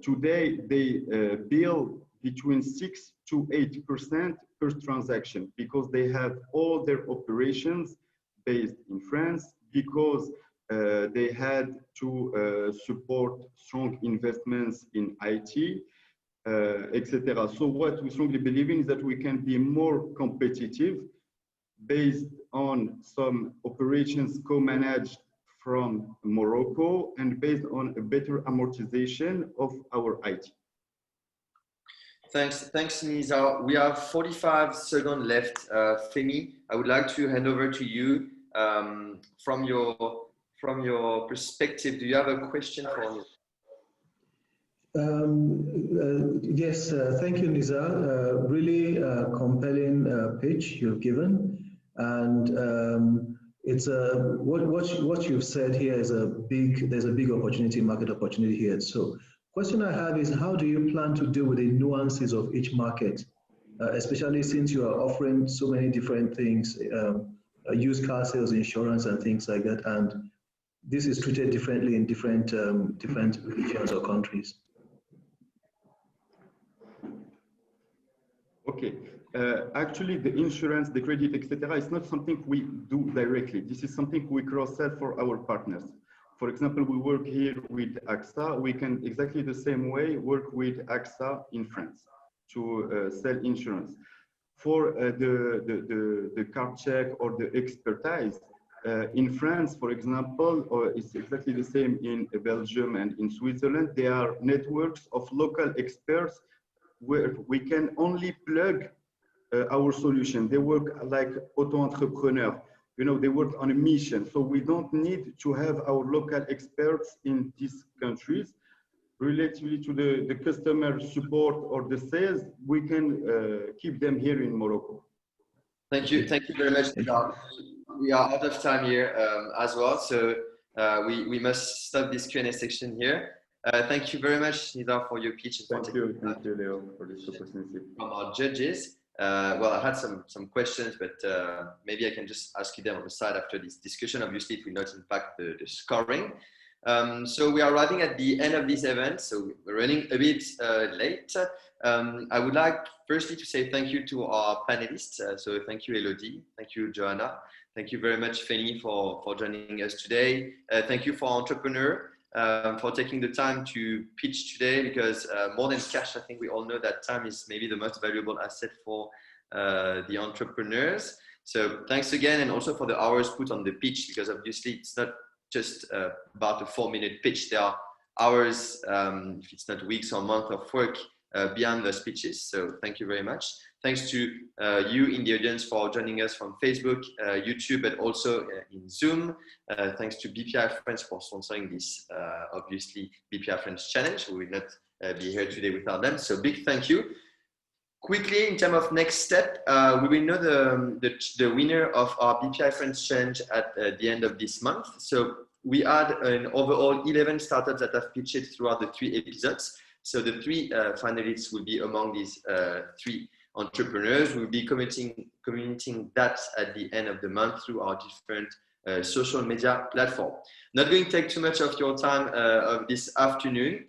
Today, they bill between 6 to 8% per transaction because they have all their operations based in France, because they had to support strong investments in IT, etc. So what we strongly believe in is that we can be more competitive based on some operations co-managed from Morocco and based on a better amortization of our IT. Thanks, Nizar. We have 45 seconds left. Femi, I would like to hand over to you from from your perspective, do you have a question for me? Yes, thank you, Nizar. Really compelling pitch you've given, and it's what you've said here is there's a big opportunity, market opportunity here. So, question I have is, how do you plan to deal with the nuances of each market, especially since you are offering so many different things, used car sales, insurance, and things like that, and this is treated differently in different regions or countries? Okay, actually the insurance, the credit, etc. is not something we do directly. This is something we cross-sell for our partners. For example, we work here with AXA. We can exactly the same way work with AXA in France to sell insurance. For the car check or the expertise, in France, for example, or it's exactly the same in Belgium and in Switzerland, there are networks of local experts where we can only plug our solution. They work like auto-entrepreneur. You know, they work on a mission. So we don't need to have our local experts in these countries. Relatively to the customer support or the sales, we can keep them here in Morocco. Thank you very much. We are out of time here as well, so we must stop this Q&A section here. Thank you very much, Nizar, for your pitch. Thank you, Leo, for this opportunity. From our judges. Well, I had some questions, but maybe I can just ask you them on the side after this discussion. Obviously, it will not impact the scoring. So we are arriving at the end of this event, so we're running a bit late. I would like firstly to say thank you to our panelists. So thank you, Elodie. Thank you, Joanna. Thank you very much, Feni, for joining us today. Thank you for our entrepreneur. For taking the time to pitch today, because more than cash, I think we all know that time is maybe the most valuable asset for the entrepreneurs. So thanks again, and also for the hours put on the pitch, because obviously it's not just about a 4-minute pitch. There are hours, if it's not weeks or months of work beyond those pitches. So thank you very much. Thanks to you in the audience for joining us from Facebook, YouTube, but also in Zoom. Thanks to Bpifrance for sponsoring this, obviously, Bpifrance Challenge. We will not be here today without them. So big thank you. Quickly, in terms of next step, we will know the winner of our Bpifrance Challenge at the end of this month. So we had an overall 11 startups that have pitched throughout the 3 episodes. So the 3 finalists will be among these 3 entrepreneurs. We'll be communicating that at the end of the month through our different social media platform. Not going to take too much of your time of this afternoon.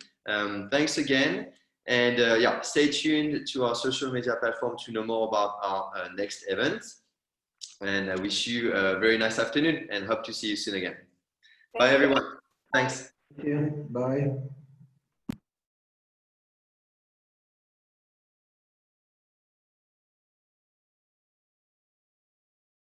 Thanks again. And yeah, stay tuned to our social media platform to know more about our next event. And I wish you a very nice afternoon and hope to see you soon again. Bye, everyone. Thanks. Thank you. Bye.